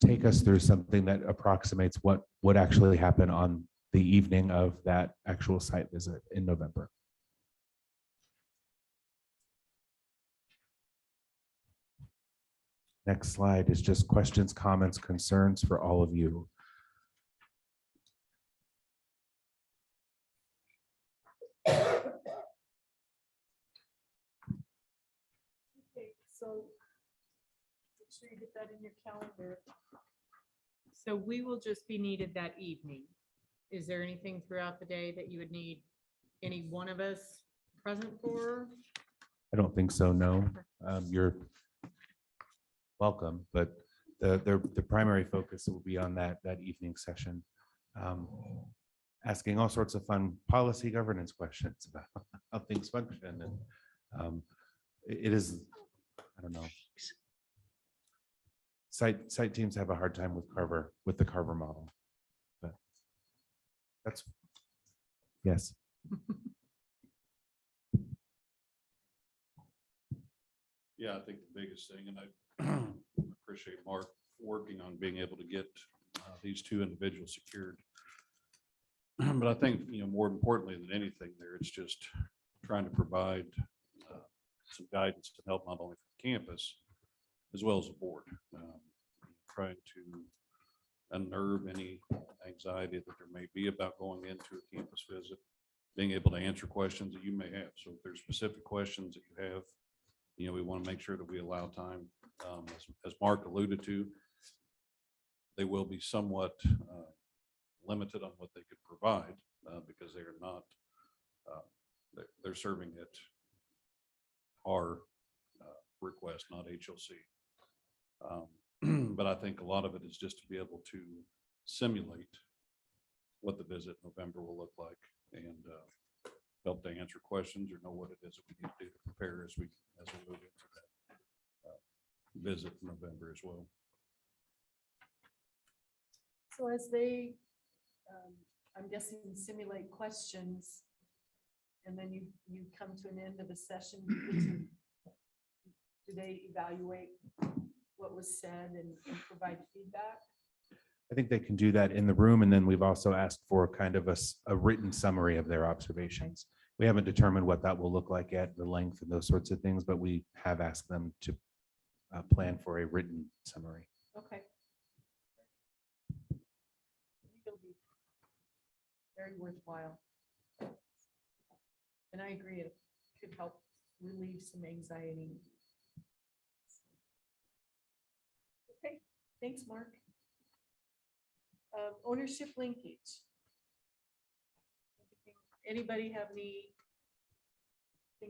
take us through something that approximates what would actually happen on the evening of that actual site visit in November. Next slide is just questions, comments, concerns for all of you. Okay, so make sure you get that in your calendar. So we will just be needed that evening. Is there anything throughout the day that you would need any one of us present for? I don't think so, no. You're welcome, but the primary focus will be on that evening session. Asking all sorts of fun policy governance questions about how things function. And it is, I don't know. Site teams have a hard time with the Carver model. But that's, yes. Yeah, I think the biggest thing, and I appreciate Mark working on being able to get these 2 individuals secured. But I think, more importantly than anything there, it's just trying to provide some guidance to help not only for campus, as well as the board. Trying to unnerve any anxiety that there may be about going into a campus visit, being able to answer questions that you may have. So if there's specific questions that you have, we want to make sure that we allow time. As Mark alluded to, they will be somewhat limited on what they could provide because they are not, they're serving at our request, not HLC. But I think a lot of it is just to be able to simulate what the visit in November will look like and help to answer questions or know what it is that we need to do to prepare as we move into that visit in November as well. So as they, I'm guessing, simulate questions, and then you come to an end of the session, do they evaluate what was said and provide feedback? I think they can do that in the room, and then we've also asked for kind of a written summary of their observations. We haven't determined what that will look like yet, the length and those sorts of things, but we have asked them to plan for a written summary. Okay. I think it'll be very worthwhile. And I agree, it could help relieve some anxiety. Okay, thanks, Mark. Ownership linkage. Anybody have anything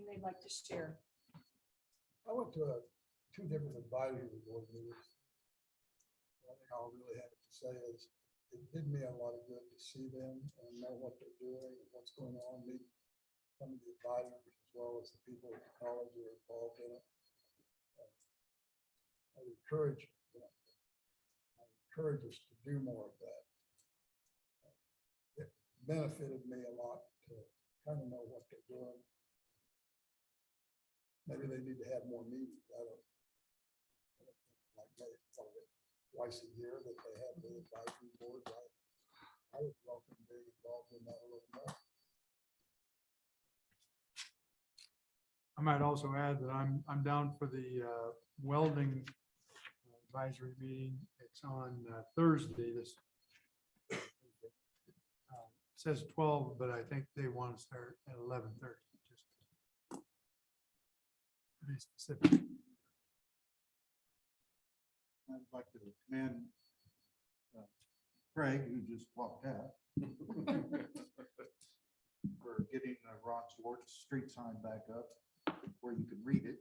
they'd like to share? I went to 2 different advisory board meetings. One thing I'll really have to say is it did me a lot of good to see them and know what they're doing, what's going on, meet some of the advisors as well as the people at the college that are involved in it. I encourage us to do more of that. It benefited me a lot to kind of know what they're doing. Maybe they need to have more meetings. I don't like maybe twice a year that they have the advisory board. I would welcome being involved in that a little more. I might also add that I'm down for the welding advisory meeting. It's on Thursday. This says 12, but I think they want to start at 11:30. Just to be specific. I'd like to commend Craig, who just walked out, for for getting Ron Schwartz street sign back up where you can read it.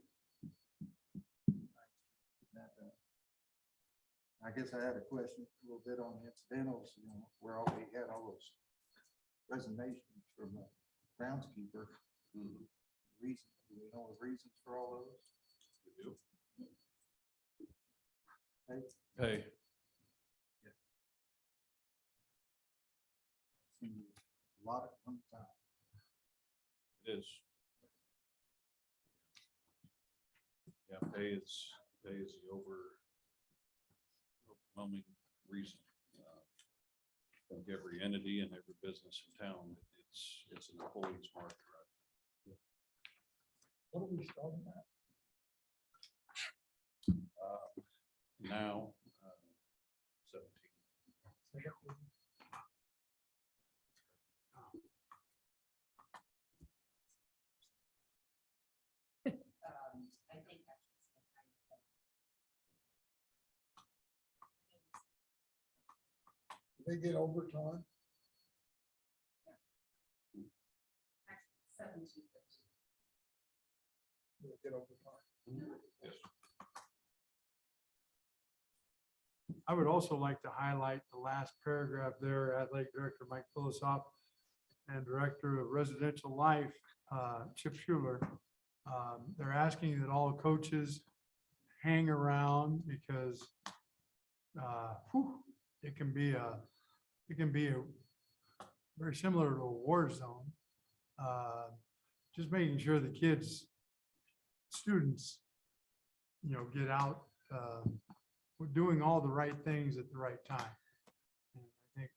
That, I guess I had a question a little bit on the incidentals, you know, where all we had all those resignations from the groundskeeper. Reason, do we know the reasons for all those? We do. Hey, Hey, seen a lot at one time. it is. Yeah, pay is the overwhelming reason. I think every entity and every business in town, it's an employee's market, right? What are we starting at? Now, 17. I think that's. They get overtime. 17. They get overtime. Yes. I would also like to highlight the last paragraph there, Athletic Director Mike Philosoph and Director of Residential Life, Chip Schuler. They're asking that all coaches hang around because it can be a very similar to a war zone. Just making sure the kids, students, you know, get out, we're doing all the right things at the right time. And I think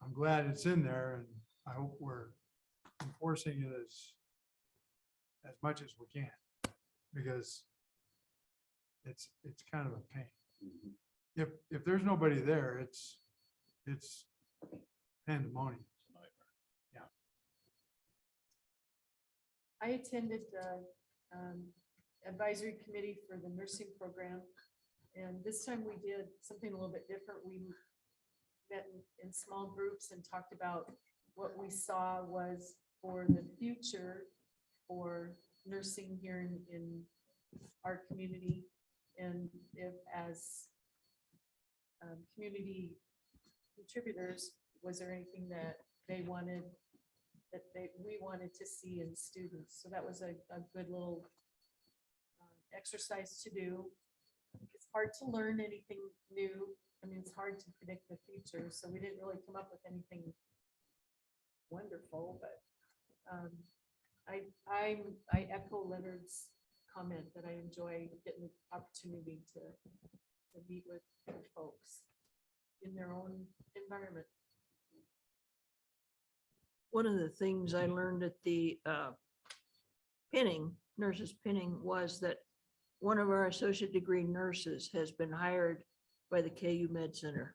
I'm glad it's in there, and I hope we're enforcing it as much as we can, because it's kind of a pain. If there's nobody there, it's pandemonium. I attended the advisory committee for the nursing program. And this time we did something a little bit different. We met in small groups and talked about what we saw was for the future for nursing here in our community. And if as community contributors, was there anything that they wanted, we wanted to see in students? So that was a good little exercise to do. It's hard to learn anything new. I mean, it's hard to predict the future, so we didn't really come up with anything wonderful, but I echo Leonard's comment that I enjoy getting the opportunity to meet with folks in their own environment. One of the things I learned at the nurses pinning was that one of our associate degree nurses has been hired by the KU Med Center.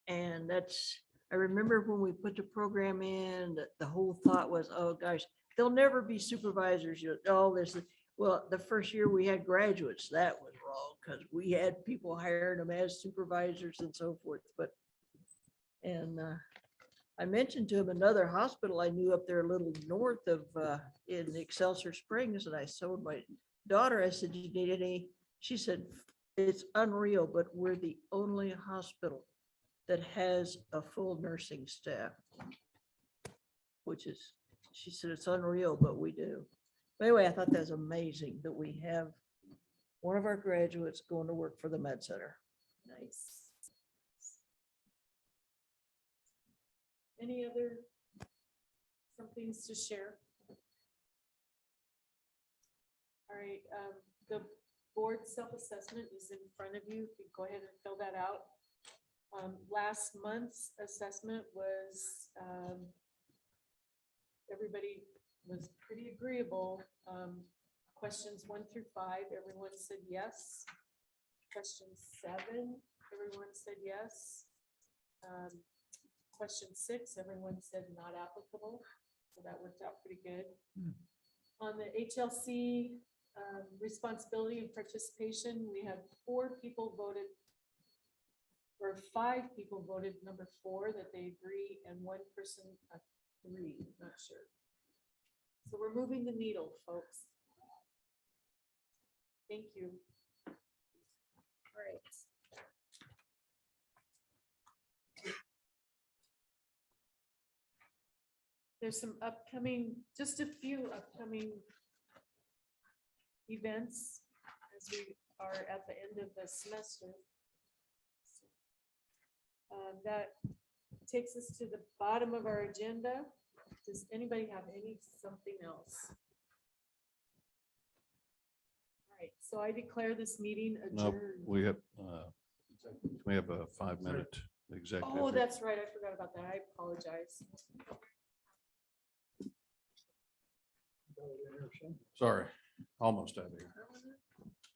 And I remember when we put the program in, that the whole thought was, oh gosh, they'll never be supervisors. Well, the first year we had graduates, that was wrong, because we had people hiring them as supervisors and so forth. I mentioned to him another hospital I knew up there a little north of in Excelsior Springs, and I told my daughter, I said, "Do you need any?" She said, "It's unreal, but we're the only hospital that has a full nursing staff," she said, "It's unreal, but we do." Anyway, I thought that was amazing that we have one of our graduates going to work for the Med Center. Nice. Any other, some things to share? All right, the board self-assessment is in front of you. You can go ahead and fill that out. Last month's assessment was, everybody was pretty agreeable. Questions 1 through 5, everyone said yes. Question 7, everyone said yes. Question 6, everyone said not applicable, so that worked out pretty good. On the HLC responsibility and participation, we had 4 people voted or 5 people voted number 4 that they agree, and 1 person, 3, not sure. So we're moving the needle, folks. Thank you. All right. There's some upcoming, just a few upcoming events as we are at the end of the semester. That takes us to the bottom of our agenda. Does anybody have something else? All right, so I declare this meeting No, adjourned. we have a 5-minute executive. Oh, that's right. I forgot about that. I apologize. Sorry, almost out of here.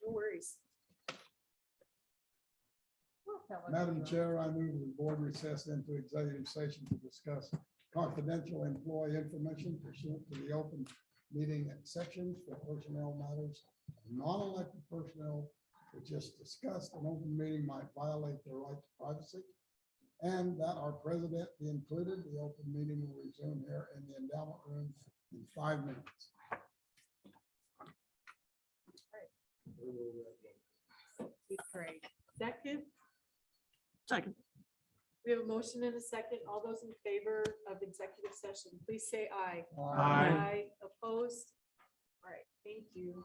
No worries. Madam Chair, I move the board recess into executive session to discuss confidential employee information pursuant to the open meeting exceptions for personnel matters. Non-elected personnel, which is discussed in open meeting, might violate their right to privacy. And that our president be included. The open meeting will resume here in the endowment room in 5 minutes. Great. Second, Second. we have a motion and a second. All those in favor of executive session, please say aye. Aye. Opposed? All right, thank you.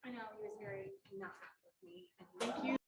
I know, he was very not happy with me. Thank you.